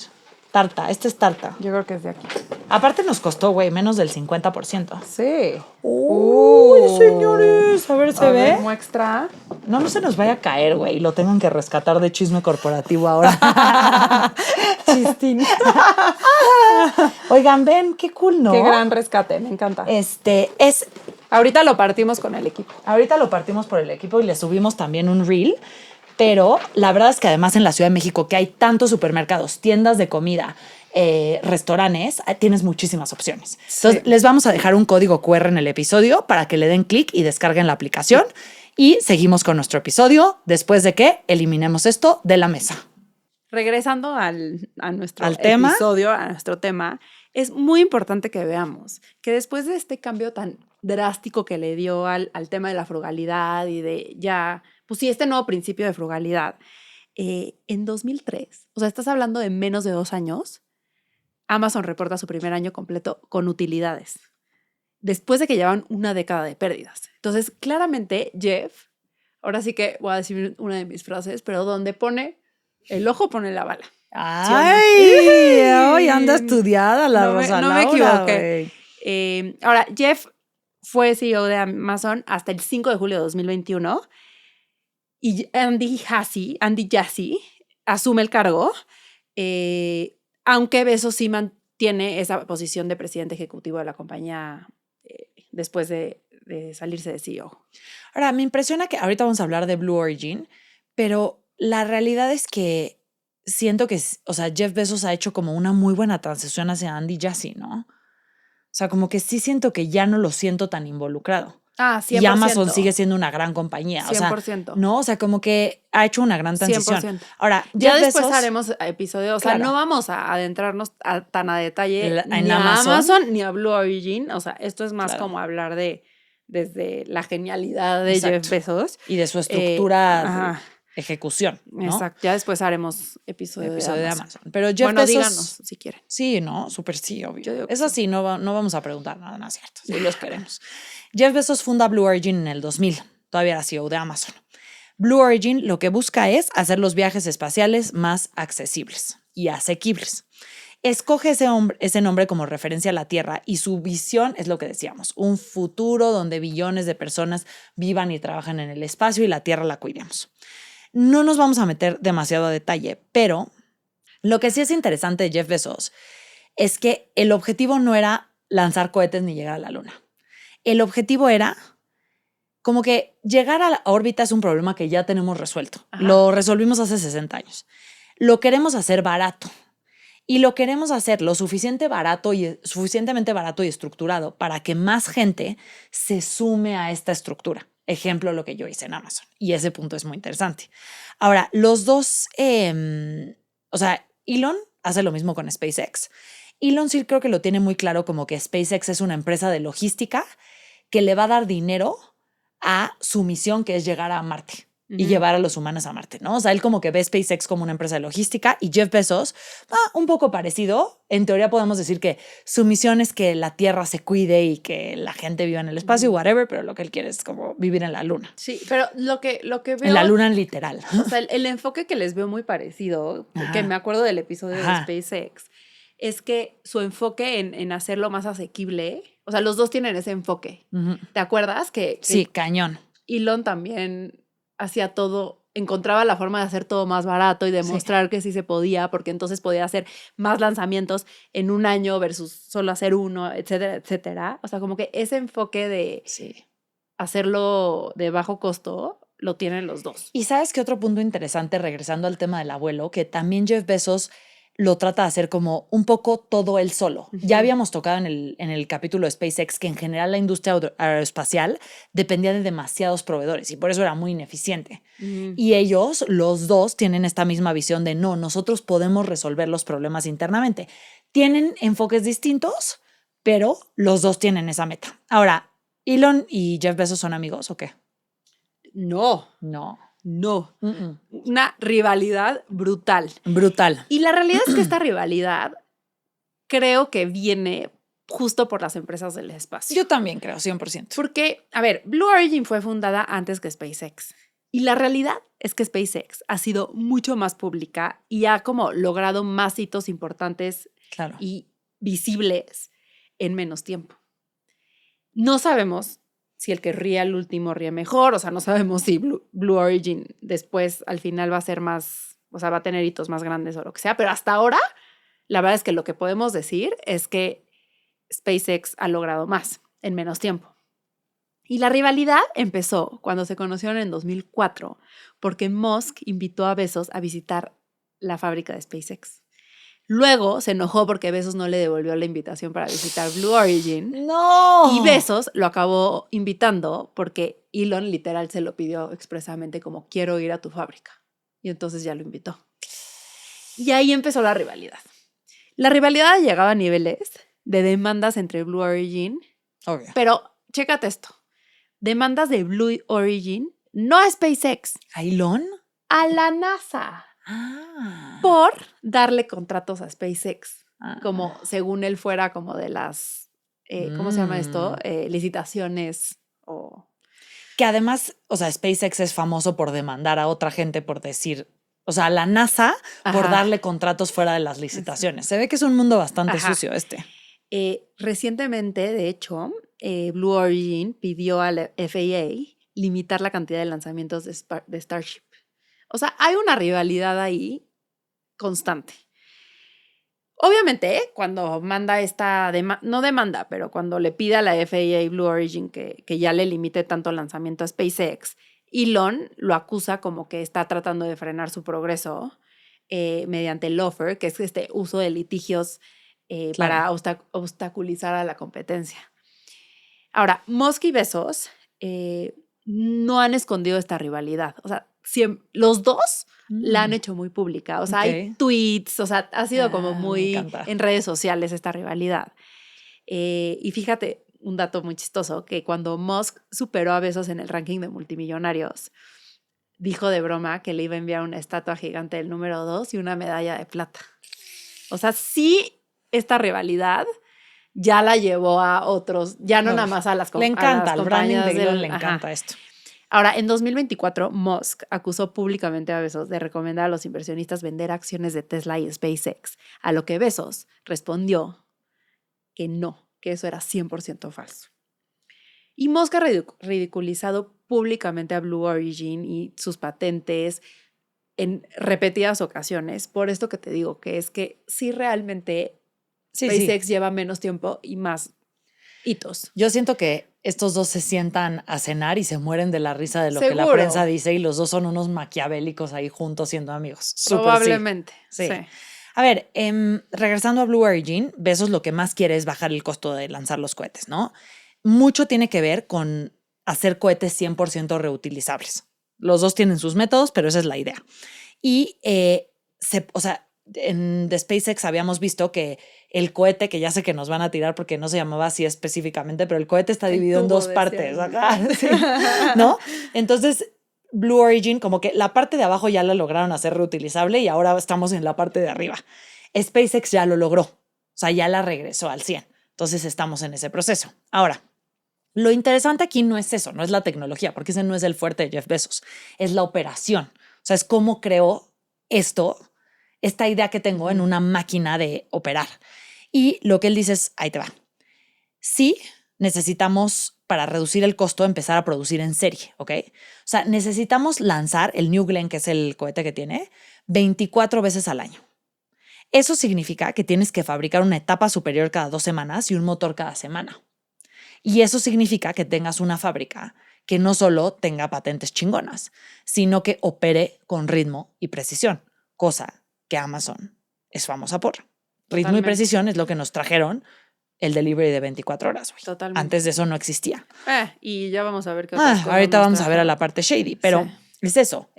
Tarta, este es tarta. Yo creo que es de aquí. Aparte nos costó, güey, menos del 50%. Sí. ¡Uy, señores! A ver, ¿se ve? Muestra. No se nos vaya a caer, güey, y lo tengan que rescatar de chisme corporativo ahora. Chistín. Oigan, ven, qué cool, ¿no? Qué gran rescate, me encanta. Ahorita lo partimos con el equipo. Ahorita lo partimos por el equipo y le subimos también un reel. Pero la verdad es que además en la Ciudad de México, que hay tantos supermercados, tiendas de comida, restaurantes, tienes muchísimas opciones. Sí. Entonces, les vamos a dejar un código QR en el episodio para que le den clic y descarguen la aplicación. Y seguimos con nuestro episodio después de que eliminemos esto de la mesa. Regresando a nuestro episodio, a nuestro tema, es muy importante que veamos que después de este cambio tan drástico que le dio al tema de la frugalidad y de ya, pues sí, este nuevo principio de frugalidad, en 2003, o sea, estás hablando de menos de 2 años, Amazon reporta su primer año completo con utilidades, después de que llevaban una década de pérdidas. Entonces, claramente, Jeff, ahora sí que voy a decir una de mis frases, pero donde pone el ojo, pone la bala. ¡Ay! Hoy anda estudiada la Rosa Laura. No me equivoqué. Ahora, Jeff fue CEO de Amazon hasta el 5 de julio de 2021 y Andy Jassy asume el cargo, aunque Bezos sí mantiene esa posición de presidente ejecutivo de la compañía después de salirse de CEO. Ahora, me impresiona que ahorita vamos a hablar de Blue Origin, pero la realidad es que siento que, o sea, Jeff Bezos ha hecho como una muy buena transición hacia Andy Jassy, ¿no? O sea, como que sí siento que ya no lo siento tan involucrado. 100%. Y Amazon sigue siendo una gran compañía. 100%. O sea, ¿no? O sea, como que ha hecho una gran transición. 100%. Ahora, ya después haremos episodios. O sea, no vamos a adentrarnos tan a detalle ni a Amazon ni a Blue Origin. O sea, esto es más como hablar desde la genialidad de Jeff Bezos. Y de su estructura ejecución, ¿no? Exacto. Ya después haremos episodio de Amazon. Pero Jeff Bezos, díganos si quieren. Sí, ¿no? Súper sí, obvio. Eso sí, no vamos a preguntar nada, no es cierto. Sí los queremos. Jeff Bezos funda Blue Origin en el 2000. Todavía era CEO de Amazon. Blue Origin lo que busca es hacer los viajes espaciales más accesibles y asequibles. Escoge ese nombre como referencia a la Tierra y su visión es lo que decíamos, un futuro donde billones de personas vivan y trabajan en el espacio y la Tierra la cuidemos. No nos vamos a meter demasiado a detalle, pero lo que sí es interesante de Jeff Bezos es que el objetivo no era lanzar cohetes ni llegar a la Luna. El objetivo era como que llegar a la órbita es un problema que ya tenemos resuelto. Ajá. Lo resolvimos hace 60 años. Lo queremos hacer barato. Y lo queremos hacer lo suficientemente barato y estructurado para que más gente se sume a esta estructura. Ejemplo, lo que yo hice en Amazon. Y ese punto es muy interesante. Ahora, los dos, o sea, Elon hace lo mismo con SpaceX. Elon sí creo que lo tiene muy claro como que SpaceX es una empresa de logística que le va a dar dinero a su misión, que es llegar a Marte y llevar a los humanos a Marte, ¿no? O sea, él como que ve SpaceX como una empresa de logística y Jeff Bezos, un poco parecido. En teoría podemos decir que su misión es que la Tierra se cuide y que la gente viva en el espacio, whatever, pero lo que él quiere es como vivir en la Luna. Sí, pero lo que veo... En la Luna literal. O sea, el enfoque que les veo muy parecido, que me acuerdo del episodio de SpaceX, es que su enfoque en hacerlo más asequible, o sea, los dos tienen ese enfoque. ¿Te acuerdas? Sí, cañón. Elon también hacía todo, encontraba la forma de hacer todo más barato y demostrar que sí se podía, porque entonces podía hacer más lanzamientos en un año versus solo hacer uno, etcétera, etcétera. O sea, como que ese enfoque de hacerlo de bajo costo lo tienen los dos. Y ¿sabes qué otro punto interesante, regresando al tema del abuelo? Que también Jeff Bezos lo trata de hacer como un poco todo él solo. Ya habíamos tocado en el capítulo de SpaceX que en general la industria aeroespacial dependía de demasiados proveedores y por eso era muy ineficiente. Y ellos, los dos, tienen esta misma visión de no, nosotros podemos resolver los problemas internamente. Tienen enfoques distintos, pero los dos tienen esa meta. Ahora, ¿Elon y Jeff Bezos son amigos o qué? No. Una rivalidad brutal. Y la realidad es que esta rivalidad creo que viene justo por las empresas del espacio. Yo también creo, 100%. Porque, a ver, Blue Origin fue fundada antes que SpaceX. Y la realidad es que SpaceX ha sido mucho más pública y ha como logrado más hitos importantes. Claro. Y visibles en menos tiempo. No sabemos si el que ríe al último ríe mejor, o sea, no sabemos si Blue Origin después al final va a ser más, o sea, va a tener hitos más grandes o lo que sea, pero hasta ahora la verdad es que lo que podemos decir es que SpaceX ha logrado más en menos tiempo. Y la rivalidad empezó cuando se conocieron en 2004, porque Musk invitó a Bezos a visitar la fábrica de SpaceX. Luego se enojó porque Bezos no le devolvió la invitación para visitar Blue Origin. ¡No! Y Bezos lo acabó invitando porque Elon literal se lo pidió expresamente como quiero ir a tu fábrica. Y entonces ya lo invitó. Y ahí empezó la rivalidad. La rivalidad llegaba a niveles de demandas entre Blue Origin. Okay. Pero chécate esto. Demandas de Blue Origin, no a SpaceX. ¿A Elon? A la NASA. Por darle contratos a SpaceX. Como según él fuera como de las, ¿cómo se llama esto? Licitaciones o... Que además, o sea, SpaceX es famoso por demandar a otra gente por decir, o sea, a la NASA por darle contratos fuera de las licitaciones. Se ve que es un mundo bastante sucio este. Recientemente, de hecho, Blue Origin pidió a la FAA limitar la cantidad de lanzamientos de Starship. O sea, hay una rivalidad ahí constante. Obviamente, cuando manda esta no demanda, pero cuando le pide a la FAA Blue Origin que ya le limite tanto el lanzamiento a SpaceX, Elon lo acusa como que está tratando de frenar su progreso mediante el lawfare, que es este uso de litigios para obstaculizar a la competencia. Ahora, Musk y Bezos no han escondido esta rivalidad. O sea, los dos la han hecho muy pública. O sea, hay tweets, o sea, ha sido como muy en redes sociales esta rivalidad. Y fíjate, un dato muy chistoso, que cuando Musk superó a Bezos en el ranking de multimillonarios, dijo de broma que le iba a enviar una estatua gigante del número 2 y una medalla de plata. O sea, sí, esta rivalidad ya la llevó a otros, ya no nada más a las compañías. Le encanta, al branding de Elon le encanta esto. Ahora, en 2024, Musk acusó públicamente a Bezos de recomendar a los inversionistas vender acciones de Tesla y SpaceX, a lo que Bezos respondió que no, que eso era 100% falso. Y Musk ha ridiculizado públicamente a Blue Origin y sus patentes en repetidas ocasiones, por esto que te digo, que es que sí realmente SpaceX lleva menos tiempo y más hitos. Yo siento que estos dos se sientan a cenar y se mueren de la risa de lo que la prensa dice y los dos son unos maquiavélicos ahí juntos siendo amigos. Probablemente. Sí. A ver, regresando a Blue Origin, Bezos lo que más quiere es bajar el costo de lanzar los cohetes, ¿no? Mucho tiene que ver con hacer cohetes 100% reutilizables. Los dos tienen sus métodos, pero esa es la idea. Y, de SpaceX habíamos visto que el cohete, que ya sé que nos van a tirar porque no se llamaba así específicamente, pero el cohete está dividido en dos partes, ¿no? Entonces, Blue Origin, como que la parte de abajo ya la lograron hacer reutilizable y ahora estamos en la parte de arriba. SpaceX ya lo logró, o sea, ya la regresó al 100. Entonces, estamos en ese proceso. Ahora, lo interesante aquí no es eso, no es la tecnología, porque ese no es el fuerte de Jeff Bezos, es la operación. O sea, es cómo creó esta idea que tengo en una máquina de operar. Y lo que él dice es, ahí te va. Sí, necesitamos, para reducir el costo, empezar a producir en serie, ¿ok? O sea, necesitamos lanzar el New Glenn, que es el cohete que tiene, 24 veces al año. Eso significa que tienes que fabricar una etapa superior cada 2 semanas y un motor cada semana. Y eso significa que tengas una fábrica que no solo tenga patentes chingonas, sino que opere con ritmo y precisión, cosa que Amazon es famosa por. Ritmo y precisión es lo que nos trajeron el delivery de 24 horas. Totalmente. Antes de eso no existía. Y ya vamos a ver qué otras cosas. Ahorita vamos a ver a la parte shady, pero es eso,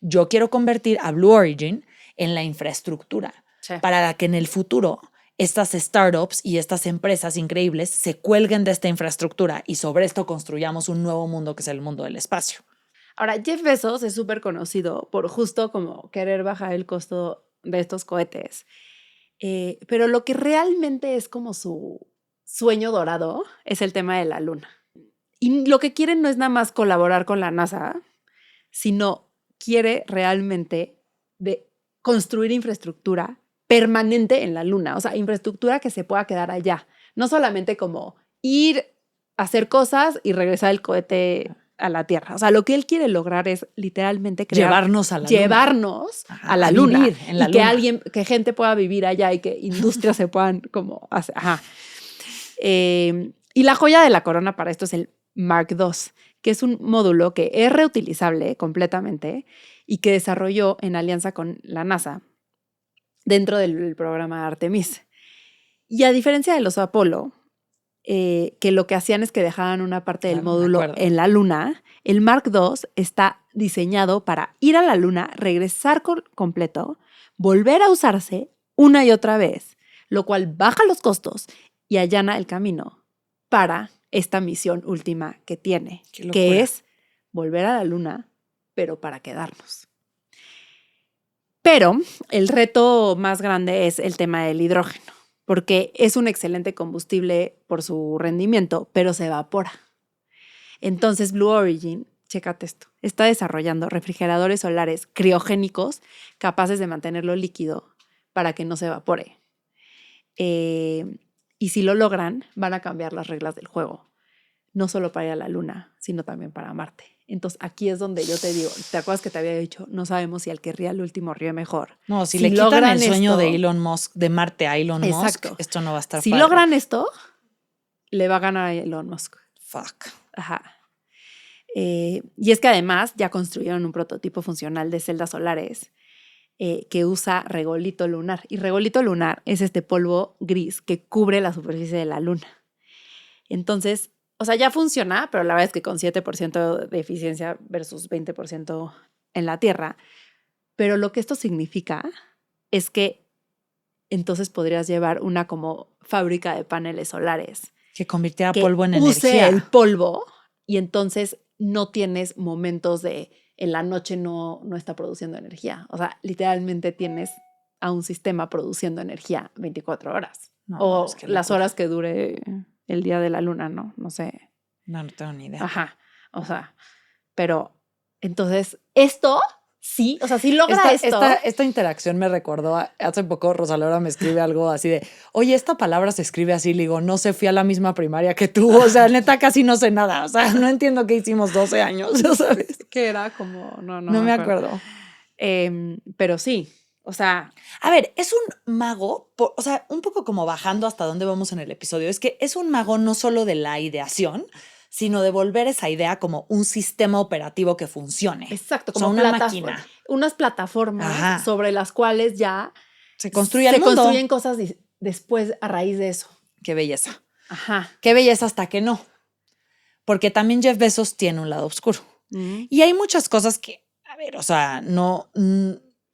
yo quiero convertir a Blue Origin en la infraestructura para que en el futuro estas startups y estas empresas increíbles se cuelguen de esta infraestructura y sobre esto construyamos un nuevo mundo que es el mundo del espacio. Ahora, Jeff Bezos es súper conocido por justo como querer bajar el costo de estos cohetes. Pero lo que realmente es como su sueño dorado es el tema de la luna. Y lo que quieren no es nada más colaborar con la NASA, sino quiere realmente construir infraestructura permanente en la luna, o sea, infraestructura que se pueda quedar allá. No solamente como ir a hacer cosas y regresar el cohete a la Tierra. O sea, lo que él quiere lograr es literalmente llevarnos a la llevarnos luna. A la luna. Vivir en la luna. Que gente pueda vivir allá y que industrias se puedan como hacer. Ajá. Y la joya de la corona para esto es el Mark II, que es un módulo que es reutilizable completamente y que desarrolló en alianza con la NASA dentro del programa Artemis. Y a diferencia de los Apolo, que lo que hacían es que dejaban una parte del módulo en la luna, el Mark II está diseñado para ir a la luna, regresar completo, volver a usarse una y otra vez, lo cual baja los costos y allana el camino para esta misión última que tiene, que es volver a la luna, pero para quedarnos. Pero el reto más grande es el tema del hidrógeno, porque es un excelente combustible por su rendimiento, pero se evapora. Entonces Blue Origin, chécate esto, está desarrollando refrigeradores solares criogénicos capaces de mantenerlo líquido para que no se evapore. Y si lo logran, van a cambiar las reglas del juego, no solo para ir a la luna, sino también para Marte. Entonces aquí es donde yo te digo, ¿te acuerdas que te había dicho? No sabemos si al que ría el último ríe mejor. No, si le quitan el sueño de Elon Musk, de Marte a Elon Musk, esto no va a estar Si logran esto, le va a ganar a Elon Musk. Fuck. Ajá. Y es que además ya construyeron un prototipo funcional de celdas solares que usa regolito lunar. Y regolito lunar es este polvo gris que cubre la superficie de la luna. Entonces, o sea, ya funciona, pero la verdad es que con 7% de eficiencia versus 20% en la Tierra. Pero lo que esto significa es que entonces podrías llevar una como fábrica de paneles solares. Que convirtiera polvo en energía. Use el polvo y entonces no tienes momentos de en la noche no está produciendo energía. O sea, literalmente tienes a un sistema produciendo energía 24 horas. No, o las horas que dure el día de la luna, ¿no? No sé. No tengo ni idea. Ajá. O sea, pero entonces esto sí, o sea, sí logra esto. Esta interacción me recordó, hace poco Rosalora me escribe algo así de, oye, esta palabra se escribe así, le digo, no sé, fui a la misma primaria que tú, o sea, neta casi no sé nada, o sea, no entiendo qué hicimos 12 años, ¿sabes? Que era como, no me acuerdo. Pero sí, o sea. A ver, es un mago, o sea, un poco como bajando hasta dónde vamos en el episodio, es que es un mago no solo de la ideación, sino de volver esa idea como un sistema operativo que funcione. Exacto, como una máquina. Unas plataformas sobre las cuales ya se construye el mundo. Se construyen cosas después a raíz de eso. Qué belleza. Ajá. Qué belleza hasta que no. Porque también Jeff Bezos tiene un lado oscuro. Y hay muchas cosas que, a ver, o sea, no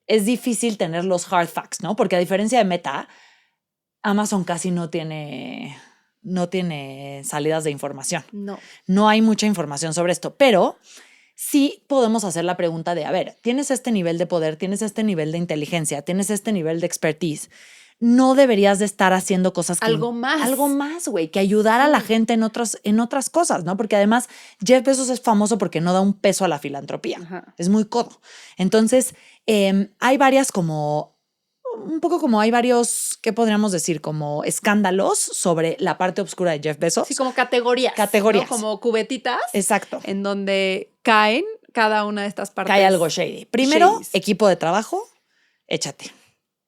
es difícil tener los hard facts, ¿no? Porque a diferencia de Meta, Amazon casi no tiene salidas de información. No hay mucha información sobre esto, pero sí podemos hacer la pregunta de, a ver, tienes este nivel de poder, tienes este nivel de inteligencia, tienes este nivel de expertise. No deberías de estar haciendo cosas que... Algo más, güey, que ayudar a la gente en otras cosas, ¿no? Porque además Jeff Bezos es famoso porque no da un peso a la filantropía. Ajá. Es muy codo. Entonces, hay varias como... Un poco como hay varios, ¿qué podríamos decir? Como escándalos sobre la parte oscura de Jeff Bezos. Sí, como categorías. Categorías. ¿No? Como cubetitas. Exacto. En donde caen cada una de estas partes. Cae algo shady. Primero, equipo de trabajo, échate.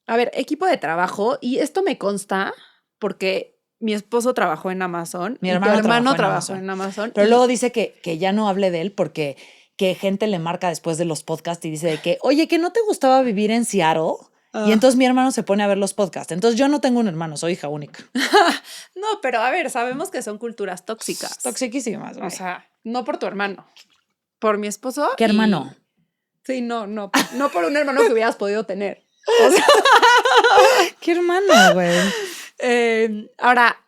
A ver, equipo de trabajo, y esto me consta porque mi esposo trabajó en Amazon. Mi hermano trabajó en Amazon. Pero luego dice que ya no hable de él porque que gente le marca después de los podcasts y dice de que, oye, ¿que no te gustaba vivir en Seattle? Y entonces mi hermano se pone a ver los podcasts. Entonces yo no tengo un hermano, soy hija única. No, pero a ver, sabemos que son culturas tóxicas. Toxiquísimas, güey. O sea, no por tu hermano, por mi esposo. ¿Qué hermano? Sí, no por un hermano que hubieras podido tener. O sea, ¿qué hermano, güey? Ahora,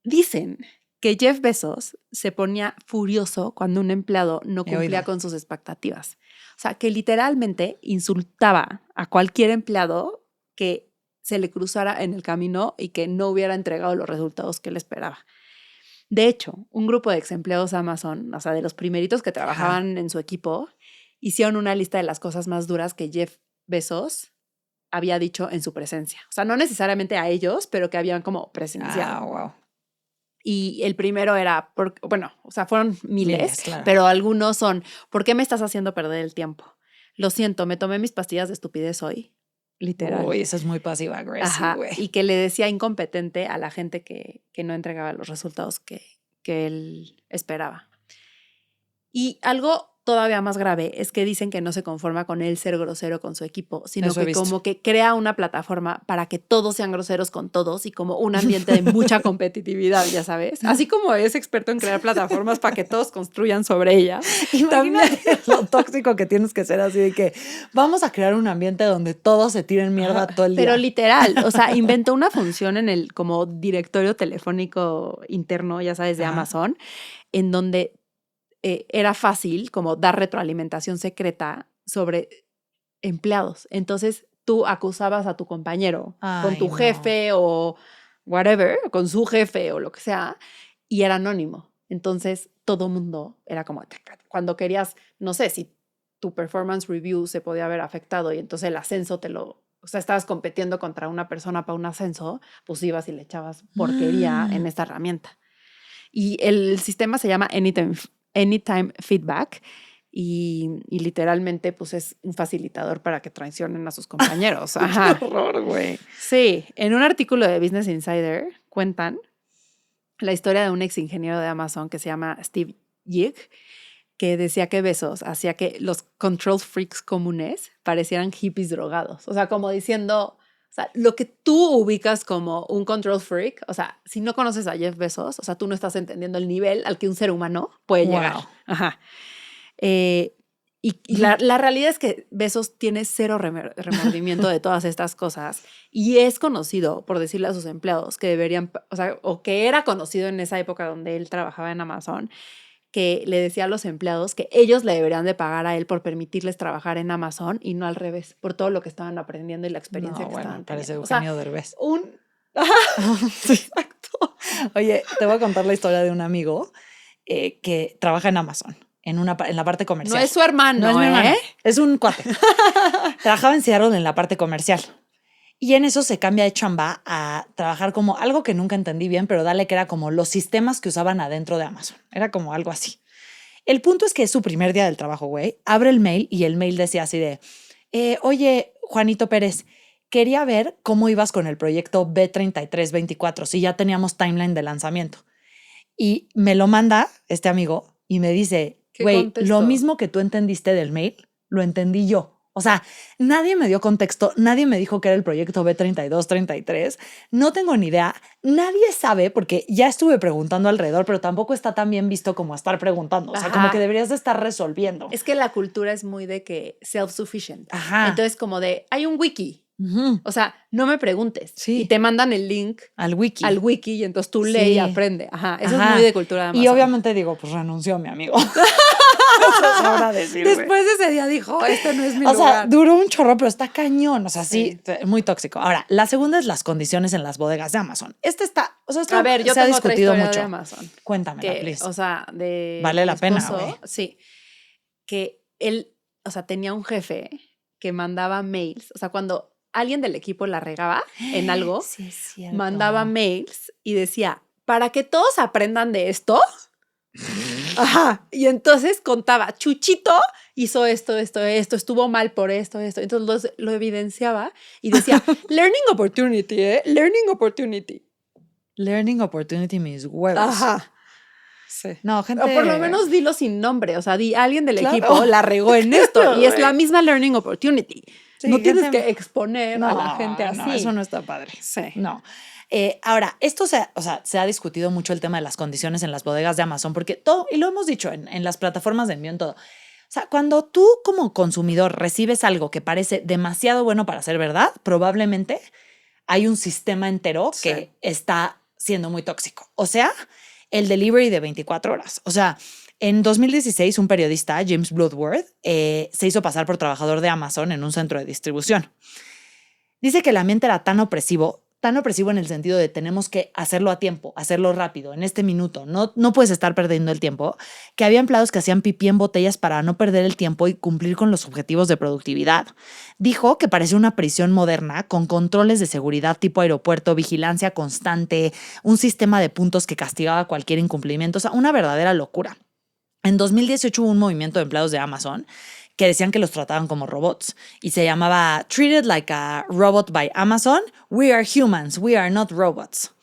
dicen que Jeff Bezos se ponía furioso cuando un empleado no cumplía con sus expectativas. O sea, que literalmente insultaba a cualquier empleado que se le cruzara en el camino y que no hubiera entregado los resultados que él esperaba. De hecho, un grupo de ex empleados Amazon, o sea, de los primeritos que trabajaban en su equipo, hicieron una lista de las cosas más duras que Jeff Bezos había dicho en su presencia. O sea, no necesariamente a ellos, pero que habían como presenciado. Wow. Y el primero era, o sea, fueron miles, claro. pero algunos son, ¿por qué me estás haciendo perder el tiempo? Lo siento, me tomé mis pastillas de estupidez hoy. Literal. Uy, eso es muy pasiva-agresiva, güey. Y que le decía incompetente a la gente que no entregaba los resultados que él esperaba. Y algo todavía más grave es que dicen que no se conforma con él ser grosero con su equipo, sino que como que crea una plataforma para que todos sean groseros con todos y como un ambiente de mucha competitividad, ya sabes. Así como es experto en crear plataformas para que todos construyan sobre ella. Imagínate lo tóxico que tienes que ser, así de que vamos a crear un ambiente donde todos se tiren mierda todo el día. Pero literal, o sea, inventó una función en el como directorio telefónico interno, ya sabes, de Amazon, en donde era fácil como dar retroalimentación secreta sobre empleados. Entonces tú acusabas a tu compañero con tu jefe o whatever, con su jefe o lo que sea, y era anónimo. Entonces todo mundo era como, cuando querías, no sé, si tu performance review se podía haber afectado y entonces el ascenso o sea, estabas compitiendo contra una persona para un ascenso, pues ibas y le echabas porquería en esta herramienta. Y el sistema se llama Anytime Feedback y literalmente pues es un facilitador para que traicionen a sus compañeros. Ajá. ¡Qué horror, güey! Sí, en un artículo de Business Insider cuentan la historia de un ex ingeniero de Amazon que se llama Steve Yig, que decía que Bezos hacía que los control freaks comunes parecieran hippies drogados. O sea, como diciendo, o sea, lo que tú ubicas como un control freak, o sea, si no conoces a Jeff Bezos, o sea, tú no estás entendiendo el nivel al que un ser humano puede llegar. Ajá. Y la realidad es que Bezos tiene cero remordimiento de todas estas cosas y es conocido por decirle a sus empleados que deberían, o sea, o que era conocido en esa época donde él trabajaba en Amazon, que le decía a los empleados que ellos le deberían de pagar a él por permitirles trabajar en Amazon y no al revés, por todo lo que estaban aprendiendo y la experiencia que estaban teniendo. Parece Eugenio Derbez. Sí, exacto. Oye, te voy a contar la historia de un amigo que trabaja en Amazon, en la parte comercial. No es su hermano, no es mi hermano, es un cuate. Trabajaba en Seattle en la parte comercial. Y en eso se cambia de chamba a trabajar como algo que nunca entendí bien, pero dale que era como los sistemas que usaban adentro de Amazon. Era como algo así. El punto es que es su primer día del trabajo, güey. Abre el mail y el mail decía así de, oye, Juanito Pérez, quería ver cómo ibas con el proyecto B3324, si ya teníamos timeline de lanzamiento. Y me lo manda este amigo y me dice, güey, lo mismo que tú entendiste del mail, lo entendí yo. O sea, nadie me dio contexto, nadie me dijo que era el proyecto B3233, no tengo ni idea, nadie sabe porque ya estuve preguntando alrededor, pero tampoco está tan bien visto como estar preguntando, o sea, como que deberías de estar resolviendo. Es que la cultura es muy de que self-sufficient. Ajá. Entonces como de, hay un wiki. O sea, no me preguntes. Sí. Y te mandan el link al wiki y entonces tú lee y aprende. Ajá. Eso es muy de cultura de Amazon. Y obviamente digo, pues renunció mi amigo. Después de ese día dijo, este no es mi lugar. O sea, duró un chorro, pero está cañón. O sea, sí, muy tóxico. Ahora, la segunda es las condiciones en las bodegas de Amazon. Está, o sea, esto a ver, yo se ha tengo discutido otra historia mucho. De Amazon. Cuéntamela, please. O sea, vale la pena, güey. Sí. Que él, o sea, tenía un jefe que mandaba mails. O sea, cuando alguien del equipo la regaba en algo, sí, es cierto. Mandaba mails y decía, para que todos aprendan de esto. Ajá. Y entonces contaba, Chuchito hizo esto, estuvo mal por esto. Entonces lo evidenciaba y decía, learning opportunity, learning opportunity. Learning opportunity mis huevos. Ajá. Sí. No, gente. O por lo menos dilo sin nombre. O sea, alguien del equipo la regó en esto y es la misma learning opportunity. Sí, no tienes que exponer a la gente así. No, eso no está padre. Sí. No. Ahora, esto se ha discutido mucho el tema de las condiciones en las bodegas de Amazon, porque todo, y lo hemos dicho en las plataformas de envío, en todo. O sea, cuando tú como consumidor recibes algo que parece demasiado bueno para ser verdad, probablemente hay un sistema entero que está siendo muy tóxico. O sea, el delivery de 24 horas. O sea, en 2016, un periodista, James Bloodworth, se hizo pasar por trabajador de Amazon en un centro de distribución. Dice que el ambiente era tan opresivo tan opresivo en el sentido de tenemos que hacerlo a tiempo, hacerlo rápido, en este minuto, no puedes estar perdiendo el tiempo, que había empleados que hacían pipí en botellas para no perder el tiempo y cumplir con los objetivos de productividad. Dijo que parecía una prisión moderna con controles de seguridad tipo aeropuerto, vigilancia constante, un sistema de puntos que castigaba cualquier incumplimiento, o sea, una verdadera locura. En 2018 hubo un movimiento de empleados de Amazon que decían que los trataban como robots y se llamaba Treated Like a Robot by Amazon. We are humans, we are not robots.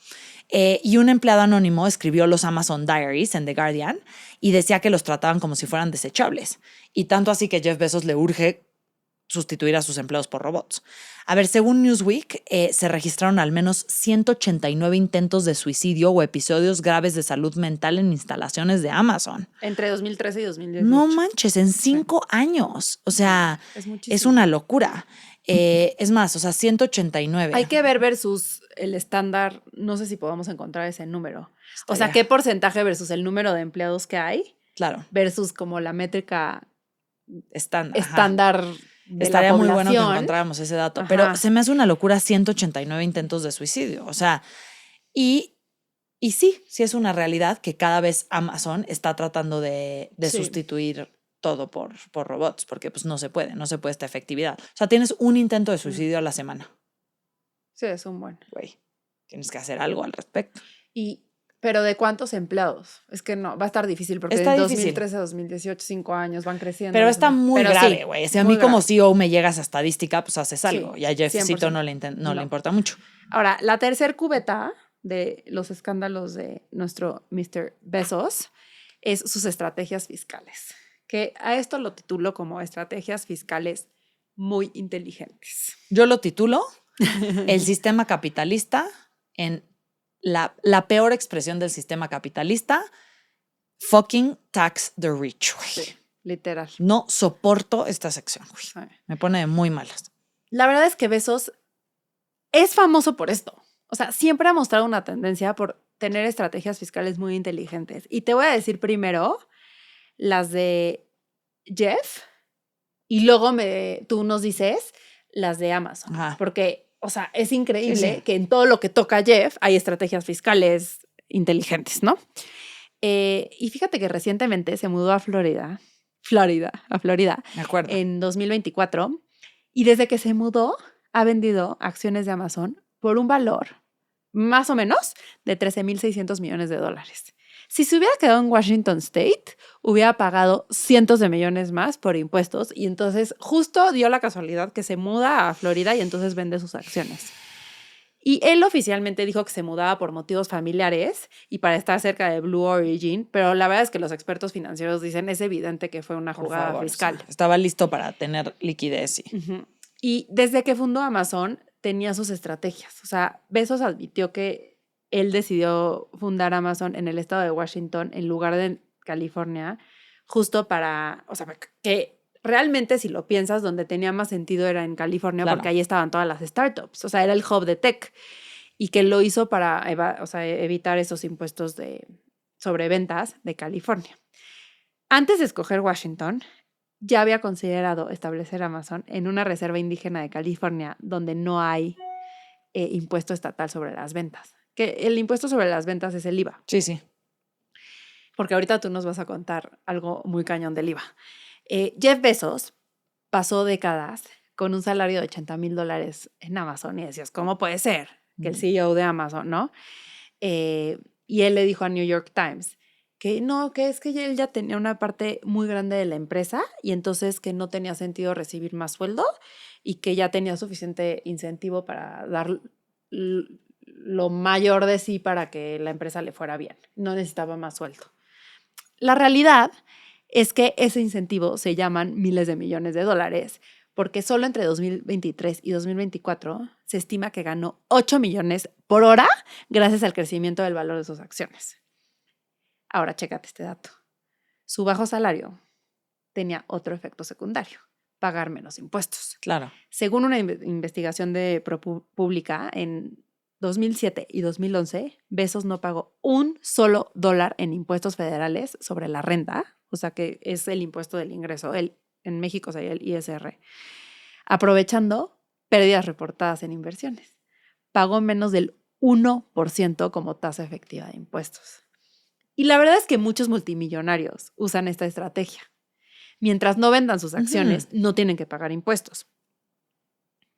Y un empleado anónimo escribió los Amazon Diaries en The Guardian y decía que los trataban como si fueran desechables. Y tanto así que Jeff Bezos le urge sustituir a sus empleados por robots. A ver, según Newsweek, se registraron al menos 189 intentos de suicidio o episodios graves de salud mental en instalaciones de Amazon. Entre 2013 y 2018. No manches, en 5 años. O sea, es una locura. Es más, o sea, 189. Hay que ver versus el estándar, no sé si podamos encontrar ese número. O sea, ¿qué porcentaje versus el número de empleados que hay? Claro. Versus como la métrica estándar. Estaría muy bueno que encontráramos ese dato. Ajá. Pero se me hace una locura 189 intentos de suicidio. O sea, y sí es una realidad que cada vez Amazon está tratando de sustituir todo por robots, porque pues no se puede esta efectividad. O sea, tienes un intento de suicidio a la semana. Sí, es un buen. Güey, tienes que hacer algo al respecto. Pero ¿de cuántos empleados? Es que no, va a estar difícil porque de 2013 a 2018, 5 años van creciendo. Pero está muy grave, güey. Si a mí como CEO me llega esa estadística, pues haces algo. Sí, y a Jeffcito no le importa mucho. Ahora, la tercer cubeta de los escándalos de nuestro Mr. Bezos es sus estrategias fiscales. Que a esto lo titulo como estrategias fiscales muy inteligentes. Yo lo titulo el sistema capitalista en la peor expresión del sistema capitalista, fucking tax the rich, güey. Sí, literal. No soporto esta sección, güey. Sí. Me pone de muy malas. La verdad es que Bezos es famoso por esto. O sea, siempre ha mostrado una tendencia por tener estrategias fiscales muy inteligentes. Y te voy a decir primero las de Jeff y luego tú nos dices las de Amazon. Ajá. Porque o sea, es increíble que en todo lo que toca Jeff hay estrategias fiscales inteligentes, ¿no? Y fíjate que recientemente se mudó a Florida, Me acuerdo. En 2024, y desde que se mudó ha vendido acciones de Amazon por un valor más o menos de $13,600 millones. Si se hubiera quedado en Washington State, hubiera pagado cientos de millones más por impuestos y entonces justo dio la casualidad que se muda a Florida y entonces vende sus acciones. Y él oficialmente dijo que se mudaba por motivos familiares y para estar cerca de Blue Origin, pero la verdad es que los expertos financieros dicen es evidente que fue una jugada fiscal. Sí. Estaba listo para tener liquidez, sí. Uh-huh. Y desde que fundó Amazon tenía sus estrategias. O sea, Bezos admitió que él decidió fundar Amazon en el estado de Washington en lugar de California, justo para, o sea, que realmente si lo piensas, donde tenía más sentido era en California, claro, porque ahí estaban todas las startups, o sea, era el hub de tech, y que lo hizo para evitar esos impuestos sobre ventas de California. Antes de escoger Washington, ya había considerado establecer Amazon en una reserva indígena de California donde no hay impuesto estatal sobre las ventas. Que el impuesto sobre las ventas es el IVA. Sí, sí. Porque ahorita tú nos vas a contar algo muy cañón del IVA. Jeff Bezos pasó décadas con un salario de $80,000 en Amazon y decías, ¿cómo puede ser que el CEO de Amazon, no? Y él le dijo a New York Times que no, que es que él ya tenía una parte muy grande de la empresa y entonces que no tenía sentido recibir más sueldo y que ya tenía suficiente incentivo para dar lo mayor de sí para que la empresa le fuera bien. No necesitaba más sueldo. La realidad es que ese incentivo se llaman miles de millones de dólares, porque solo entre 2023 y 2024 se estima que ganó 8 millones por hora gracias al crecimiento del valor de sus acciones. Ahora, chécate este dato. Su bajo salario tenía otro efecto secundario, pagar menos impuestos. Claro. Según una investigación de ProPublica, en 2007 y 2011, Bezos no pagó un solo dólar en impuestos federales sobre la renta, o sea que es el impuesto del ingreso, en México sería el ISR, aprovechando pérdidas reportadas en inversiones. pagó menos del 1% como tasa efectiva de impuestos. Y la verdad es que muchos multimillonarios usan esta estrategia. Mientras no vendan sus acciones, no tienen que pagar impuestos.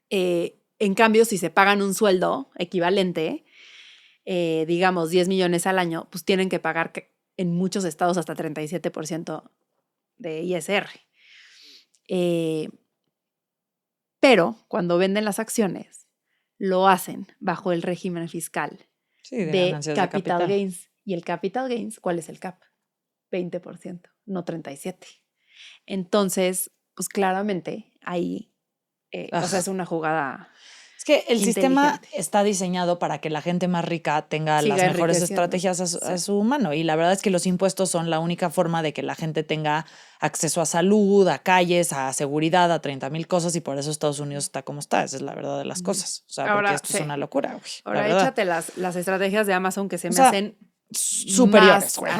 En cambio, si se pagan un sueldo equivalente, digamos 10 millones al año, pues tienen que pagar en muchos estados hasta 37% de ISR. Pero cuando venden las acciones, lo hacen bajo el régimen fiscal de capital gains. ¿Y el capital gains cuál es el cap? 20%, no 37%. Entonces, pues claramente ahí, o sea, es una jugada. Es que el sistema está diseñado para que la gente más rica tenga las mejores estrategias a su mano. Y la verdad es que los impuestos son la única forma de que la gente tenga acceso a salud, a calles, a seguridad, a 30,000 cosas. Y por eso Estados Unidos está como está. Esa es la verdad de las cosas. O sea, porque esto es una locura, güey. Ahora échate las estrategias de Amazon que se me hacen superiores, güey.